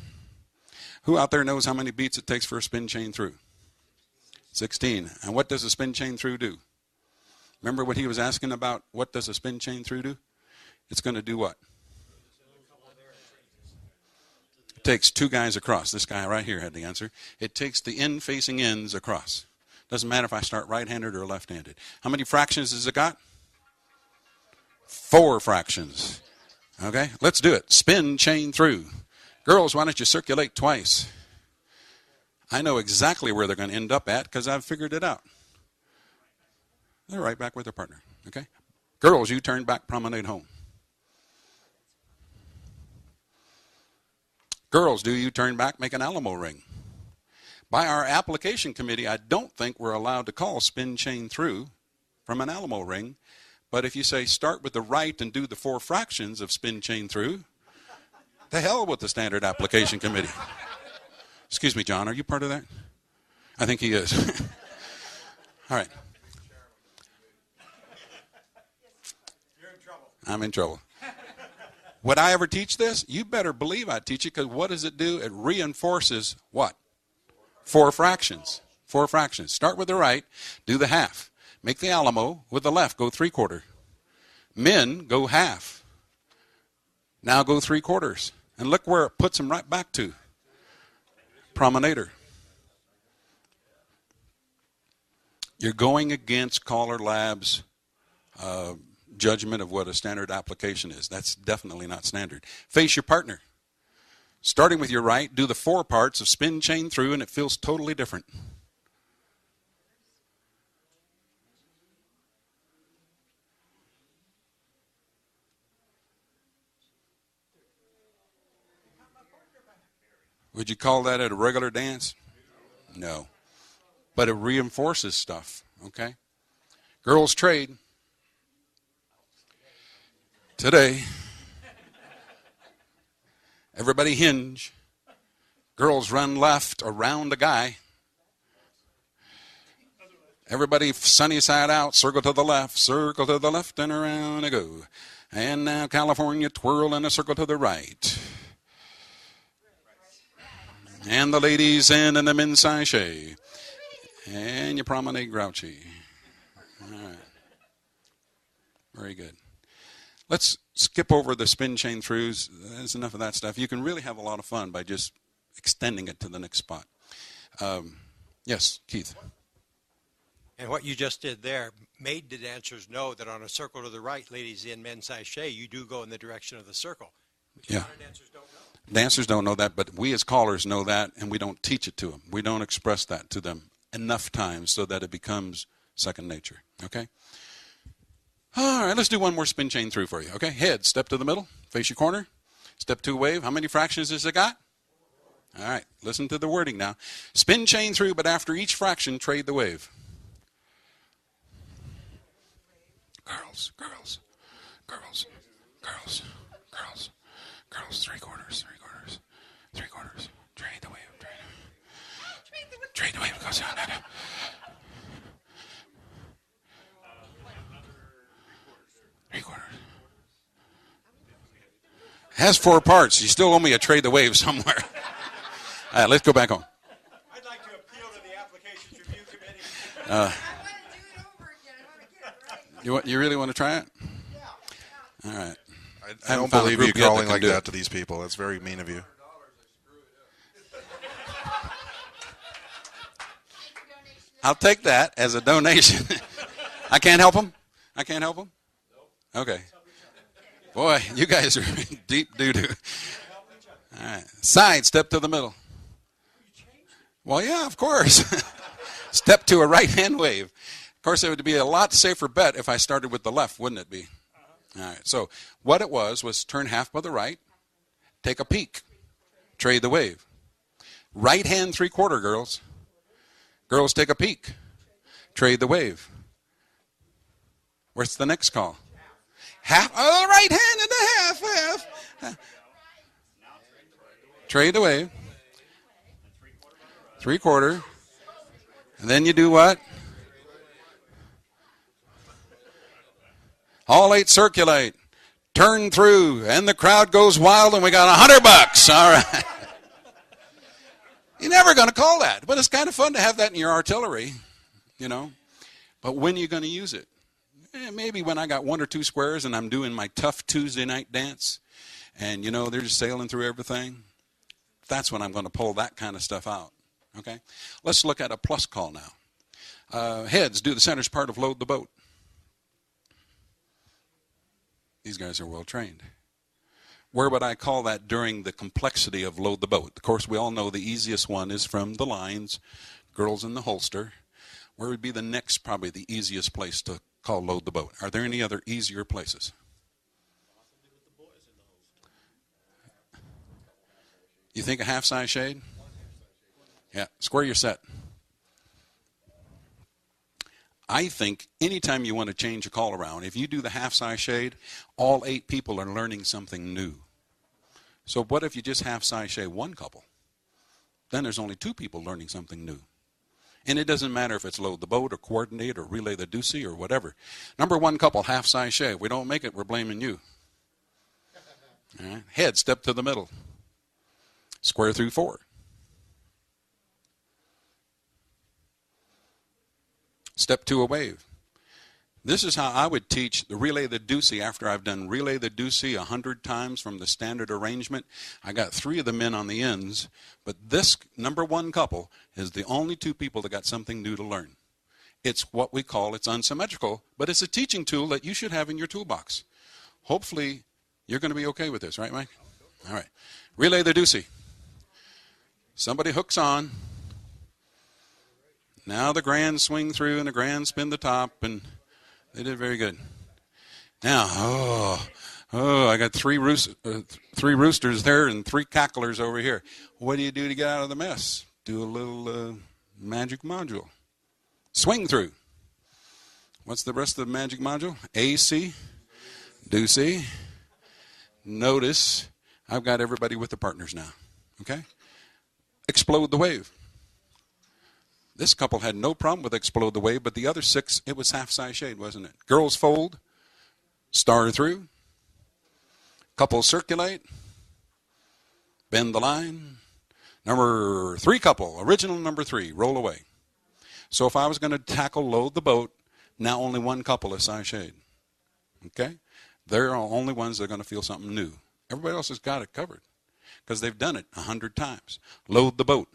Who out there knows how many beats it takes for a spin chain through? 16. And what does a spin chain through do? Remember what he was asking about? What does a spin chain through do? It's going to do what? It takes 2 guys across. This guy right here had the answer. It takes the end facing ends across. Doesn't matter if I start right-handed or left-handed. How many fractions has it got? 4 fractions. Okay, let's do it. Spin chain through. Girls, why don't you circulate twice? I know exactly where they're going to end up at because I've figured it out. They're right back with their partner, okay? Girls, you turn back, promenade home. Girls, do you turn back, make an Alamo ring. By our application committee, I don't think we're allowed to call spin chain through from an Alamo ring. But if you say start with the right and do the 4 fractions of spin chain through, the hell with the standard application committee. Excuse me, John, are you part of that? I think he is. All right. I'm in trouble. Would I ever teach this? You better believe I'd teach it because what does it do? It reinforces what? 4 fractions. 4 fractions. Start with the right, do the half. Make the Alamo with the left, go 3/4. Men go half. Now go 3/4. And look where it puts them right back to. Promenader. You're going against CALLERLAB's judgment of what a standard application is. That's definitely not standard. Face your partner. Starting with your right, do the 4 parts of spin chain through, and it feels totally different. Would you call that a regular dance? No. But it reinforces stuff, okay? Girls trade. Today, everybody hinge. Girls run left around the guy. Everybody sunny side out, circle to the left, and around I go. And now California twirl in a circle to the right. And the ladies in and the men's sachet. And you promenade grouchy. All right. Very good. Let's skip over the spin chain throughs. There's enough of that stuff. You can really have a lot of fun by just extending it to the next spot. Yes, Keith. And what you just did there made the dancers know that on a circle to the right, ladies in men's sachet, you do go in the direction of the circle. Which Yeah. a lot of dancers don't know. Dancers don't know that, but we as callers know that, and we don't teach it to them. We don't express that to them enough times so that it becomes second nature. Okay? All right, let's do one more spin chain through for you. Okay, head, step to the middle, face your corner, step to a wave. How many fractions has it got? All right, listen to the wording now. Spin chain through, but after each fraction, trade the wave. Girls, girls, girls, girls, girls, girls, three quarters, three quarters, three quarters. Trade the wave, trade the wave. Goes down. Three quarters. Has 4 parts. You still owe me a trade the wave somewhere. All right, let's go back home. I'd like to appeal to the Applications Review Committee. I want to do it over again. I want to get it right. You really want to try it? All right. I don't believe you calling like that to these people. That's very mean of you. I'll take that as a donation. I can't help them? I can't help them? Okay. Boy, you guys are in deep doo-doo. All right. Side, step to the middle. Well, yeah, of course. Step to a right-hand wave. Of course, it would be a lot safer bet if I started with the left, wouldn't it be? All right. So what it was turn half by the right, take a peek, trade the wave. Right hand three-quarter, girls. Girls, take a peek, trade the wave. Where's the next call? Half, oh, right hand and a half. Trade the wave. Three-quarter. And then you do what? All 8 circulate. Turn through. And the crowd goes wild and we got $100. All right. You're never going to call that. But it's kind of fun to have that in your artillery, you know. But when are you going to use it? Maybe when I got 1 or 2 squares and I'm doing my tough Tuesday night dance. And, you know, they're just sailing through everything. That's when I'm going to pull that kind of stuff out. Okay? Let's look at a plus call now. Heads, do the center's part of load the boat. These guys are well trained. Where would I call that during the complexity of load the boat? Of course, we all know the easiest one is from the lines, girls in the holster. Where would be the next, probably the easiest place to call load the boat? Are there any other easier places? You think a half-size shade? Yeah, square your set. I think anytime you want to change a call around, if you do the half-size shade, all 8 people are learning something new. So what if you just half-size shade 1 couple? Then there's only 2 people learning something new. And it doesn't matter if it's load the boat or coordinate or relay the deucey or whatever. Number 1 couple, half-size shade. If we don't make it, we're blaming you. All right. Head, step to the middle. Square through 4. Step to a wave. This is how I would teach the relay the deucey after I've done relay the deucey 100 times from the standard arrangement. I got 3 of the men on the ends, but this number 1 couple is the only 2 people that got something new to learn. It's what we call, it's unsymmetrical, but it's a teaching tool that you should have in your toolbox. Hopefully, you're going to be okay with this, right, Mike? All right. Relay the deucey. Somebody hooks on. Now the grand swing through and the grand spin the top, and they did very good. Now, I got 3 roosters there and 3 cacklers over here. What do you do to get out of the mess? Do a little magic module. Swing through. What's the rest of the magic module? AC, deucey. Notice I've got everybody with the partners now. Okay? Explode the wave. This couple had no problem with explode the wave, but the other 6, it was half-size shade, wasn't it? Girls fold, star through, couple circulate, bend the line. Number 3 couple, original number 3, roll away. So if I was going to tackle load the boat, now only 1 couple is size shade. Okay? They're the only ones that are going to feel something new. Everybody else has got it covered because they've done it 100 times. Load the boat.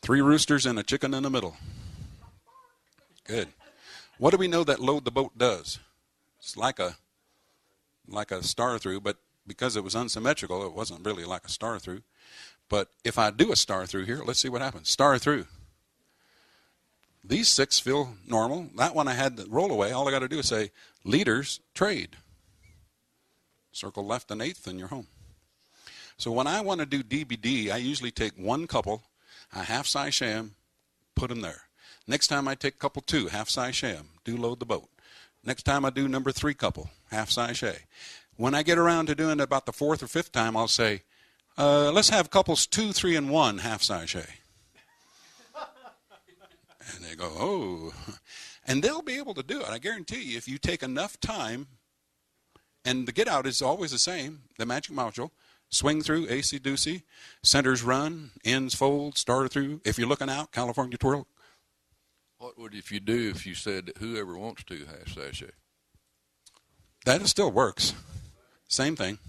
3 roosters and a chicken in the middle. Good. What do we know that load the boat does? It's like a star through, but because it was unsymmetrical, it wasn't really like a star through. But if I do a star through here, let's see what happens. Star through. These 6 feel normal. That one I had to roll away. All I got to do is say, leaders trade. Circle left an eighth and you're home. So when I want to do DBD, I usually take one couple, a half-size sham, put them there. Next time I take couple 2, half-size sham, do load the boat. Next time I do number 3 couple, half-size shay. When I get around to doing it about the 4th or 5th time, I'll say, let's have couples 2, 3, and 1, half-size shay. And they go, oh. And they'll be able to do it. I guarantee you, if you take enough time, and the get out is always the same, the magic module, swing through, AC-doocy, centers run, ends fold, star through. If you're looking out, California twirl. What would you do if you said that whoever wants to half sachet? That still works. Same thing.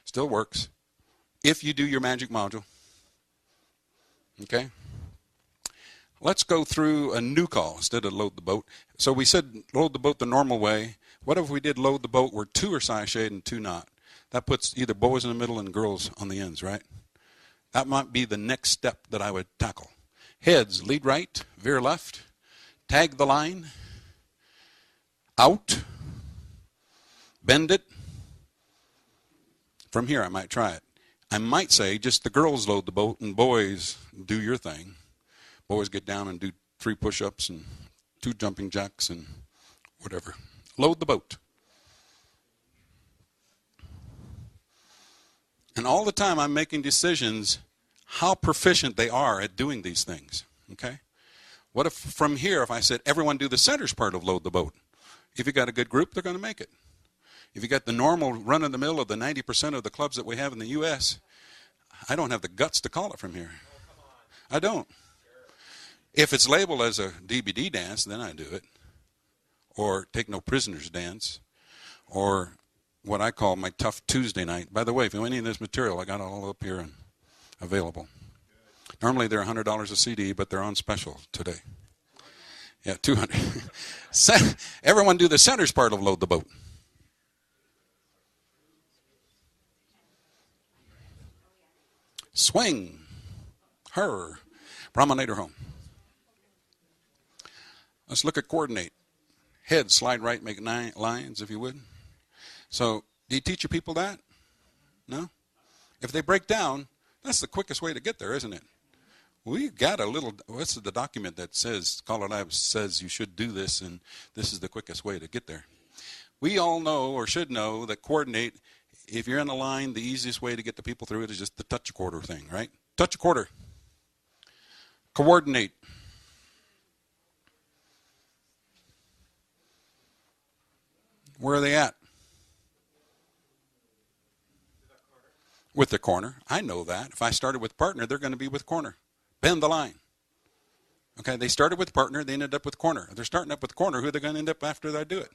Still works. If you do your magic module. Okay? Let's go through a new call instead of load the boat. So we said load the boat the normal way. What if we did load the boat where 2 are sashayed and 2 not? That puts either boys in the middle and girls on the ends, right? That might be the next step that I would tackle. Heads, lead right, veer left, tag the line, out, bend it. From here I might try it. I might say just the girls load the boat and boys do your thing. Boys get down and do 3 push-ups and 2 jumping jacks and whatever. Load the boat. And all the time I'm making decisions how proficient they are at doing these things. Okay? What if from here, if I said everyone do the centers part of load the boat? If you got a good group, they're going to make it. If you got the normal run-of-the-mill of the 90% of the clubs that we have in the U.S., I don't have the guts to call it from here. I don't. If it's labeled as a DBD dance, then I do it. Or take no prisoners dance. Or what I call my tough Tuesday night. By the way, if you want any of this material, I got it all up here and available. Normally they're $100 a CD, but they're on special today. Yeah, $200. Everyone do the centers part of load the boat. Swing. Her. Promenade her home. Let's look at coordinate. Head, slide right, make 9 lines, if you would. So, do you teach your people that? No? If they break down, that's the quickest way to get there, isn't it? We got a little, what's the document that says, CALLERLAB says you should do this, and this is the quickest way to get there. We all know, or should know, that coordinate, if you're in a line, the easiest way to get the people through it is just the touch a quarter thing, right? Touch a quarter. Coordinate. Where are they at? With the corner. I know that. If I started with partner, they're going to be with corner. Bend the line. Okay, they started with partner, they ended up with corner. If they're starting up with corner, who are they going to end up after they do it?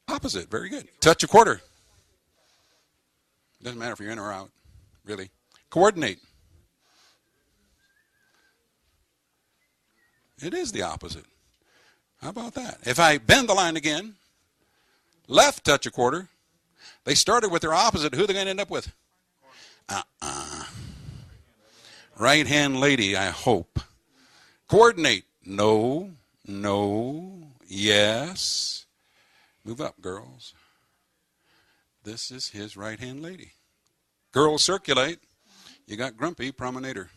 Opposite. Very good. Touch a quarter. Doesn't matter if you're in or out, really. Coordinate. It is the opposite. How about that? If I bend the line again, left touch a quarter, they started with their opposite, who are they going to end up with? Right-hand lady, I hope. Coordinate. No, no, yes. Move up, girls. This is his right-hand lady. Girls circulate. You got grumpy, promenader.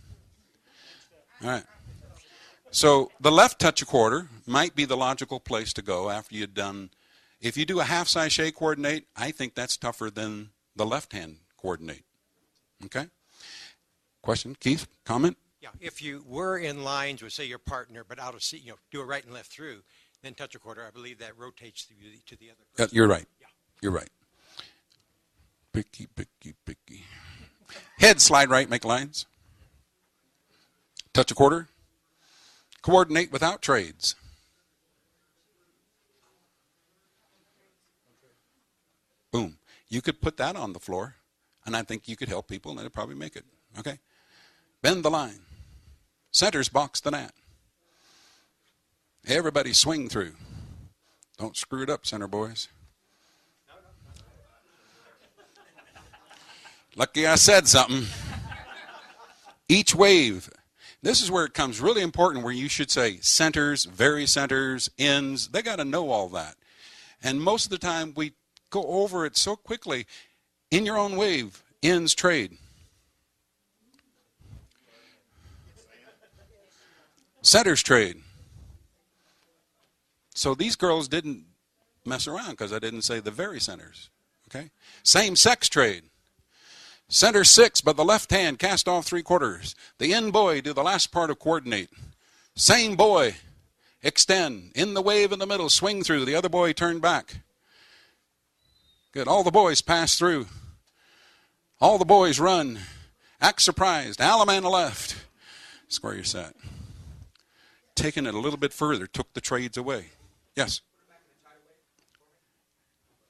All right. So the left touch a quarter might be the logical place to go after you've done. If you do a half sachet coordinate, I think that's tougher than the left hand coordinate. Okay? Question, Keith, comment? Yeah, if you were in lines with, say, your partner, but out of seat, do a right and left through, then touch a quarter. I believe that rotates to the other person. You're right. Yeah. You're right. Picky, picky, picky. Head, slide right, make lines. Touch a quarter. Coordinate without trades. You could put that on the floor, and I think you could help people, and they'd probably make it. Okay? Bend the line. Centers box the gnat. Everybody swing through. Don't screw it up, center boys. Lucky I said something. Each wave. This is where it comes really important, where you should say centers, very centers, ends. They got to know all that. And most of the time we go over it so quickly. In your own wave, ends trade. Centers trade. So these girls didn't mess around because I didn't say the very centers. Okay? Same sex trade. Center 6 by the left hand, cast off 3/4. The end boy do the last part of coordinate. Same boy, extend. In the wave in the middle, swing through. The other boy turn back. Good. All the boys pass through. All the boys run. Act surprised. Alaman left. Square your set. Taking it a little bit further, took the trades away. Yes?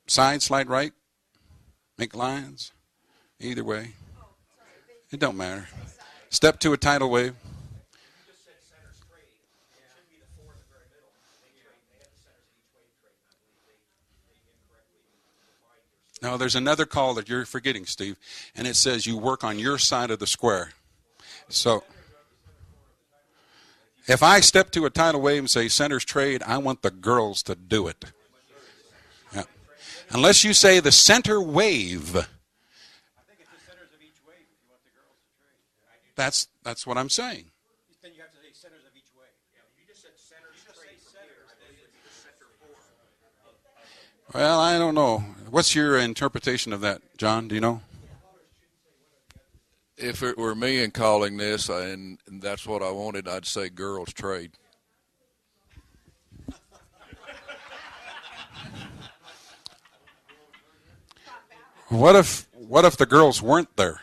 Side, slide right. Make lines. Either way. It don't matter. Step to a tidal wave. No, there's another call that you're forgetting, Steve, and it says you work on your side of the square. So if I step to a tidal wave and say centers trade, I want the girls to do it. Yeah. Unless you say the center wave. That's what I'm saying. Then you have to say centers of each wave. Yeah, you just said centers. You just say centers. Well, I don't know. What's your interpretation of that, John? Do you know? If it were me and calling this, and that's what I wanted, I'd say girls trade. What if the girls weren't there?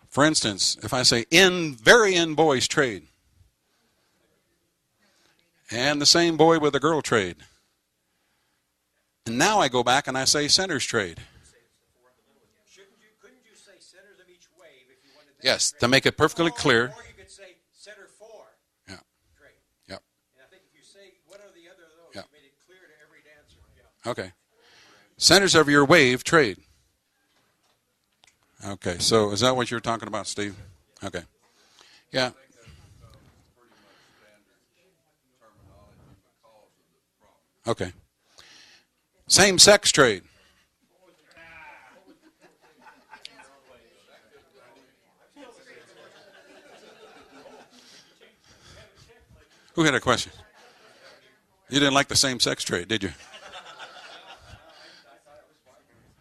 For instance, if I say very end boys trade, and the same boy with a girl trade, and now I go back and I say centers trade. Couldn't you say centers of each wave if you wanted that? Yes, to make it perfectly clear. Or you could say center 4. Yeah. Trade. Yep. And I think if you say one or the other of those, Yep. you made it clear to every dancer. Yeah. Okay. Centers of your wave trade. Okay, so is that what you're talking about, Steve? Okay. Yeah. Okay. Same sex trade. Who had a question? You didn't like the same sex trade, did you?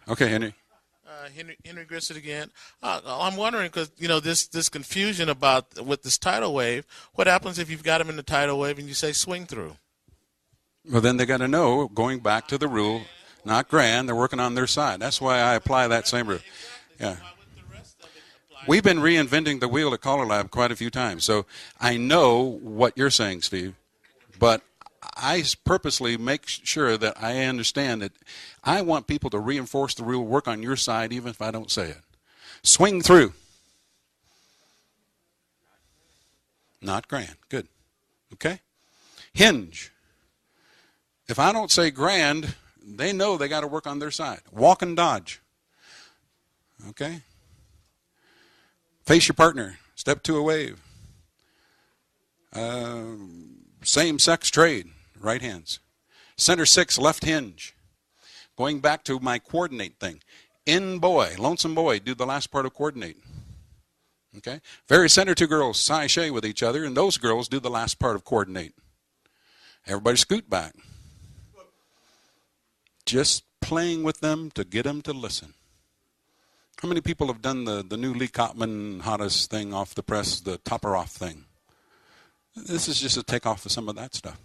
Okay, Henry. Henry Grissett again. I'm wondering because this confusion about with this tidal wave. What happens if you've got them in the tidal wave and you say swing through? Well, then they got to know, going back to the rule, not grand. They're working on their side. That's why I apply that same rule. Yeah. We've been reinventing the wheel at CALLERLAB quite a few times, so I know what you're saying, Steve. But I purposely make sure that I understand that I want people to reinforce the rule, work on your side, even if I don't say it. Swing through. Not grand. Good. Okay? Hinge. If I don't say grand, they know they got to work on their side. Walk and dodge. Okay? Face your partner. Step to a wave. Same sex trade. Right hands. Center 6, left hinge. Going back to my coordinate thing. In boy, lonesome boy, do the last part of coordinate. Okay? Very center 2 girls sashay with each other, and those girls do the last part of coordinate. Everybody scoot back. Just playing with them to get them to listen. How many people have done the new Lee Kottman hottest thing off the press, the topper off thing? This is just a takeoff of some of that stuff.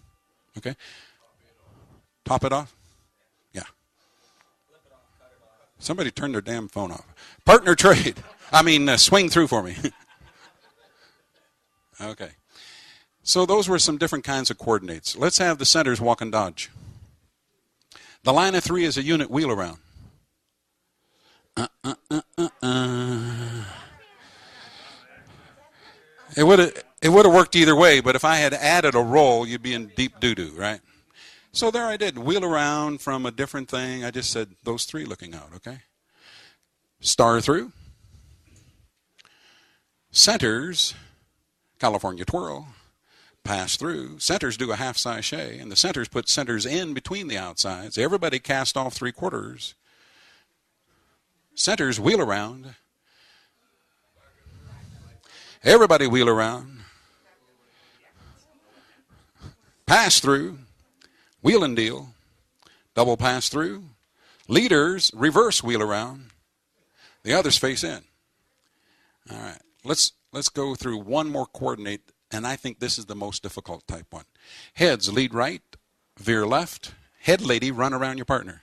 Okay? Top it off? Yeah. Somebody turn their damn phone off. Partner trade. Swing through for me. Okay. So those were some different kinds of coordinates. Let's have the centers walk and dodge. The line of 3 is a unit wheel around. It would have worked either way, but if I had added a roll, you'd be in deep doo-doo, right? So there I did. Wheel around from a different thing. I just said those three looking out, okay? Star through. Centers, California twirl. Pass through. Centers do a half sachet, and the centers put centers in between the outsides. Everybody cast off 3/4. Centers wheel around. Everybody wheel around. Pass through. Wheel and deal. Double pass through. Leaders reverse wheel around. The others face in. All right. Let's go through one more coordinate, and I think this is the most difficult type one. Heads lead right, veer left. Head lady run around your partner.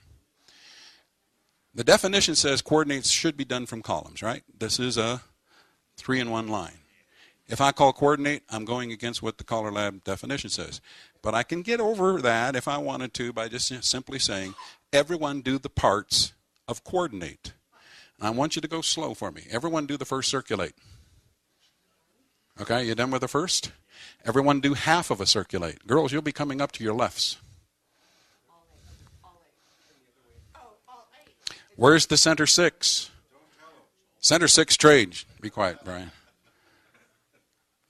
The definition says coordinates should be done from columns, right? This is a 3-in-1 line. If I call coordinate, I'm going against what the CALLERLAB definition says. But I can get over that if I wanted to by just simply saying, everyone do the parts of coordinate. And I want you to go slow for me. Everyone do the first circulate. Okay, you done with the first? Everyone do half of a circulate. Girls, you'll be coming up to your lefts. Where's the center 6? Center 6 trade. Be quiet, Brian.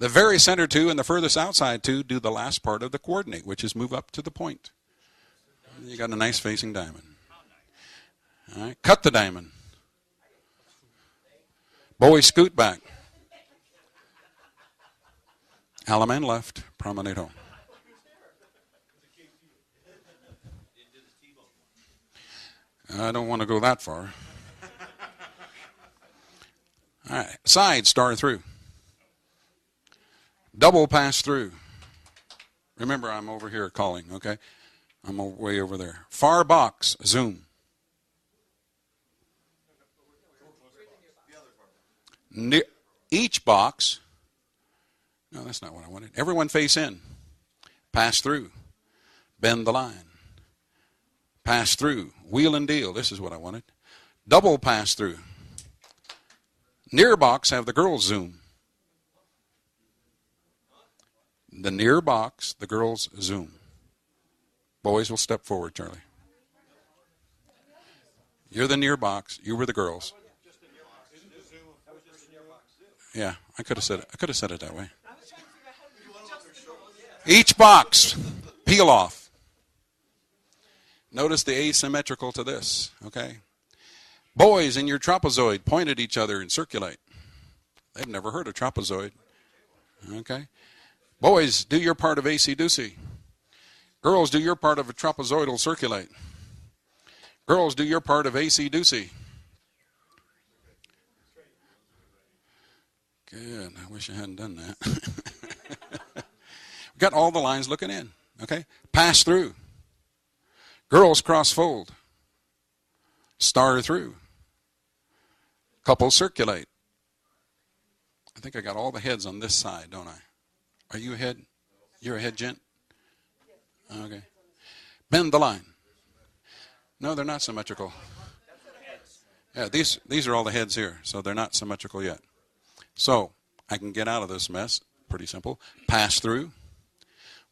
The very center 2 and the furthest outside 2 do the last part of the coordinate, which is move up to the point. You got a nice facing diamond. All right, cut the diamond. Boys scoot back. Alaman left, promenade home. I don't want to go that far. All right, side star through. Double pass through. Remember, I'm over here calling, okay? I'm way over there. Far box, zoom. Each box, no, that's not what I wanted. Everyone face in. Pass through. Bend the line. Pass through. Wheel and deal. This is what I wanted. Double pass through. Near box, have the girls zoom. The near box, the girls zoom. Boys will step forward, Charlie. You're the near box. You were the girls. Yeah, I could have said it that way. Each box, peel off. Notice the asymmetrical to this, okay? Boys in your trapezoid point at each other and circulate. They've never heard of trapezoid, okay? Boys, do your part of AC-doocy. Girls, do your part of a trapezoidal circulate. Girls, do your part of AC-doocy. Good. I wish I hadn't done that. We've got all the lines looking in, okay? Pass through. Girls cross fold. Star through. Couples circulate. I think I got all the heads on this side, don't I? Are you a head? You're a head, gent? Okay. Bend the line. No, they're not symmetrical. Yeah, these are all the heads here, so they're not symmetrical yet. So I can get out of this mess. Pretty simple. Pass through.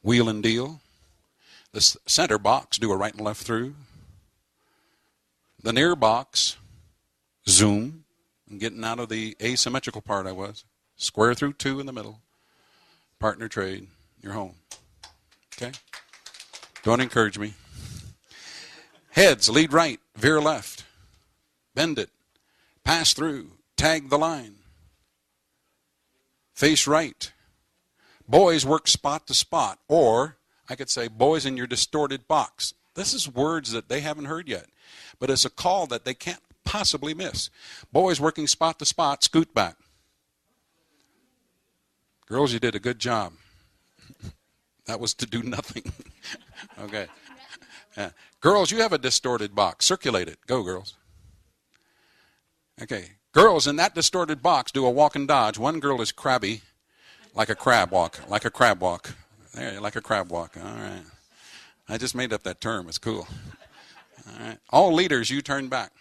Wheel and deal. The center box, do a right and left through. The near box, zoom. I'm getting out of the asymmetrical part I was. Square through 2 in the middle. Partner trade. You're home. Okay? Don't encourage me. Heads, lead right, veer left. Bend it. Pass through. Tag the line. Face right. Boys work spot to spot. Or I could say boys in your distorted box. This is words that they haven't heard yet. But it's a call that they can't possibly miss. Boys working spot to spot, scoot back. Girls, you did a good job. That was to do nothing. Okay. Yeah. Girls, you have a distorted box. Circulate it. Go, girls. Okay. Girls in that distorted box do a walk and dodge. One girl is crabby, like a crab walk. Like a crab walk. There, like a crab walk. All right. I just made up that term. It's cool. All right. All leaders, you turn back.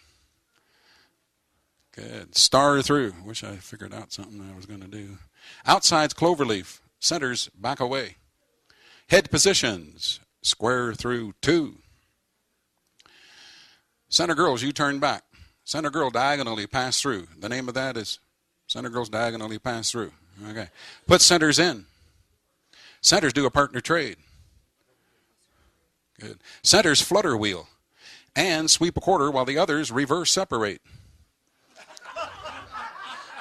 Good. Star through. Wish I figured out something I was going to do. Outside's cloverleaf. Centers back away. Head positions. Square through 2. Center girls, you turn back. Center girl diagonally pass through. The name of that is center girls diagonally pass through. Okay. Put centers in. Centers do a partner trade. Good. Centers flutter wheel. And sweep a quarter while the others reverse separate.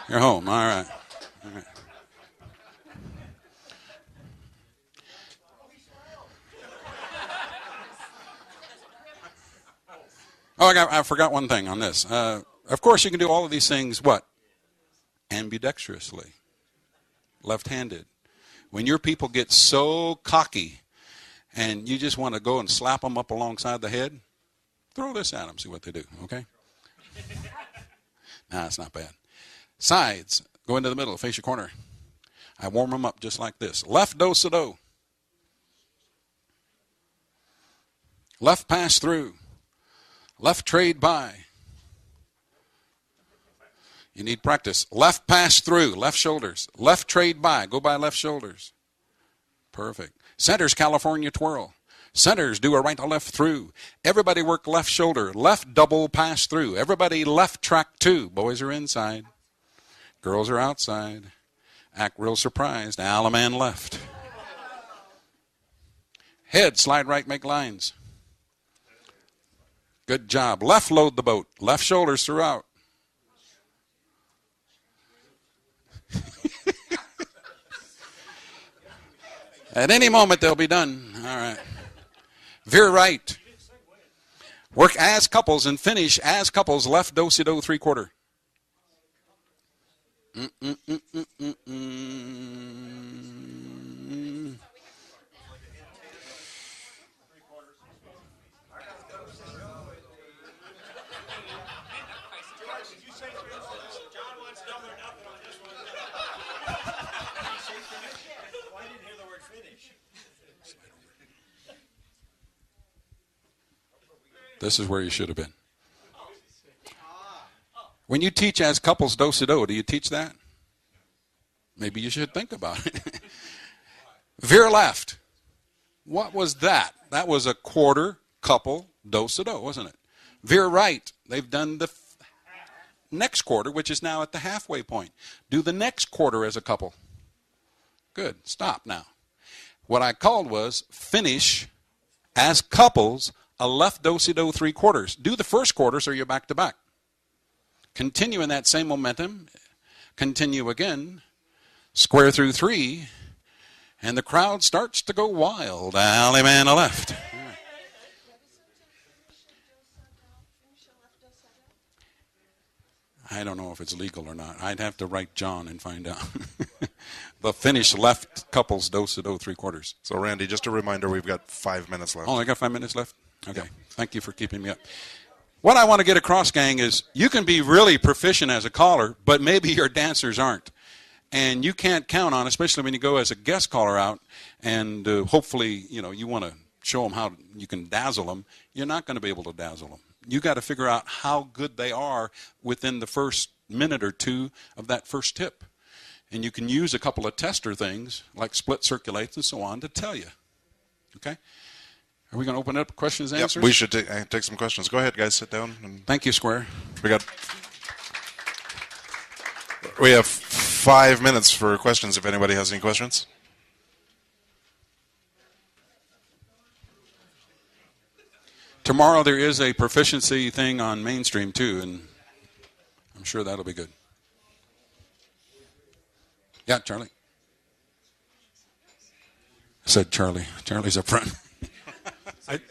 You're home. All right. All right. Oh, I forgot one thing on this. Of course, you can do all of these things, what? Ambidextrously. Left-handed. When your people get so cocky and you just want to go and slap them up alongside the head, throw this at them, see what they do, okay? Nah, it's not bad. Sides, go into the middle, face your corner. I warm them up just like this. Left do-sa-do. Left pass through. Left trade by. You need practice. Left pass through, left shoulders. Left trade by, go by left shoulders. Perfect. Centers California twirl. Centers do a right to left through. Everybody work left shoulder. Left double pass through. Everybody left track 2. Boys are inside. Girls are outside. Act real surprised. Alaman left. Head, slide right, make lines. Good job. Left load the boat. Left shoulders throughout. At any moment, they'll be done. All right. Veer right. Work as couples and finish as couples. Left do-si-do 3/4. This is where you should have been. When you teach as couples do-si-do, do you teach that? Maybe you should think about it. Veer left. What was that? That was a quarter couple do-si-do, wasn't it? Veer right. They've done the next quarter, which is now at the halfway point. Do the next quarter as a couple. Good. Stop now. What I called was finish as couples a left do-si-do 3/4. Do the first quarter so you're back to back. Continue in that same momentum. Continue again. Square through 3. And the crowd starts to go wild. Alley man a left. I don't know if it's legal or not. I'd have to write John and find out. The finish left couples do-si-do 3/4. So, Randy, just a reminder, we've got 5 minutes left. Oh, I got 5 minutes left? Okay. Yep. Thank you for keeping me up. What I want to get across, gang, is you can be really proficient as a caller, but maybe your dancers aren't. And you can't count on, especially when you go as a guest caller out, and hopefully, you want to show them how you can dazzle them. You're not going to be able to dazzle them. You got to figure out how good they are within the first minute or two of that first tip. And you can use a couple of tester things, like split circulates and so on, to tell you. Okay? Are we going to open up questions and answers? We should take some questions. Go ahead, guys. Sit down. And Thank you, Square. We have 5 minutes for questions if anybody has any questions. Tomorrow there is a proficiency thing on Mainstream, too, and I'm sure that'll be good. Yeah, Charlie. I said Charlie. Charlie's up front.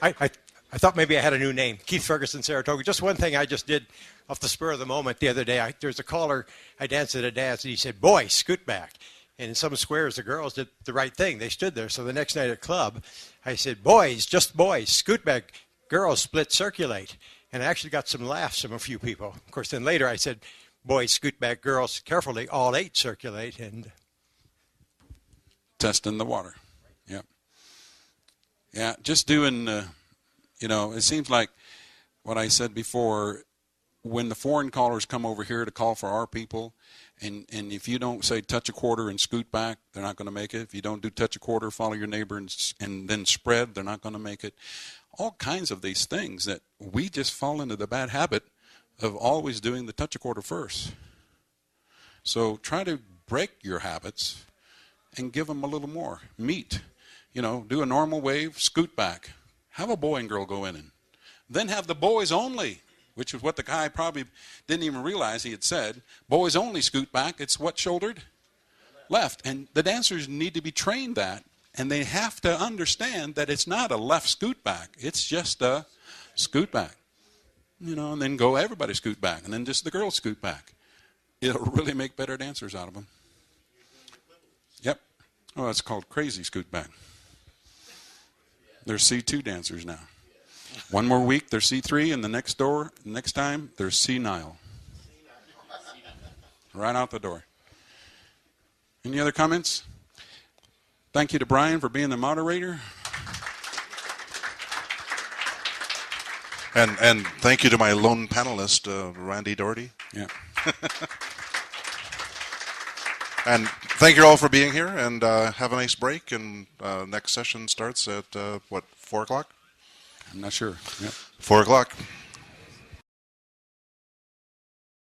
I thought maybe I had a new name, Keith Ferguson, Saratoga. Just one thing I just did off the spur of the moment the other day. There's a caller, I danced at a dance, and he said, "Boy, scoot back." And in some squares, the girls did the right thing. They stood there. So the next night at club, I said, "Boys, just boys, scoot back. Girls, split circulate." And I actually got some laughs from a few people. Of course, then later I said, "Boys, scoot back. Girls, carefully, all 8 circulate." And Testing the water. Yep. Yeah, just doing, it seems like what I said before, when the foreign callers come over here to call for our people, and if you don't say touch a quarter and scoot back, they're not going to make it. If you don't do touch a quarter, follow your neighbor, and then spread, they're not going to make it. All kinds of these things that we just fall into the bad habit of always doing the touch a quarter first. So try to break your habits and give them a little more. Meet. Do a normal wave, scoot back. Have a boy and girl go in, and then have the boys only, which is what the guy probably didn't even realize he had said. Boys only scoot back. It's what shouldered? Left. And the dancers need to be trained that, and they have to understand that it's not a left scoot back. It's just a scoot back. And then go everybody scoot back, and then just the girls scoot back. It'll really make better dancers out of them. Yep. Oh, it's called crazy scoot back. There's C2 dancers now. One more week, they're C3, and the next time, they're senile. Right out the door. Any other comments? Thank you to Bryan for being the moderator. And thank you to my lone panelist, Randy Dougherty. Yeah. And thank you all for being here, and have a nice break. And next session starts at, 4 o'clock? I'm not sure. Yep. 4 o'clock.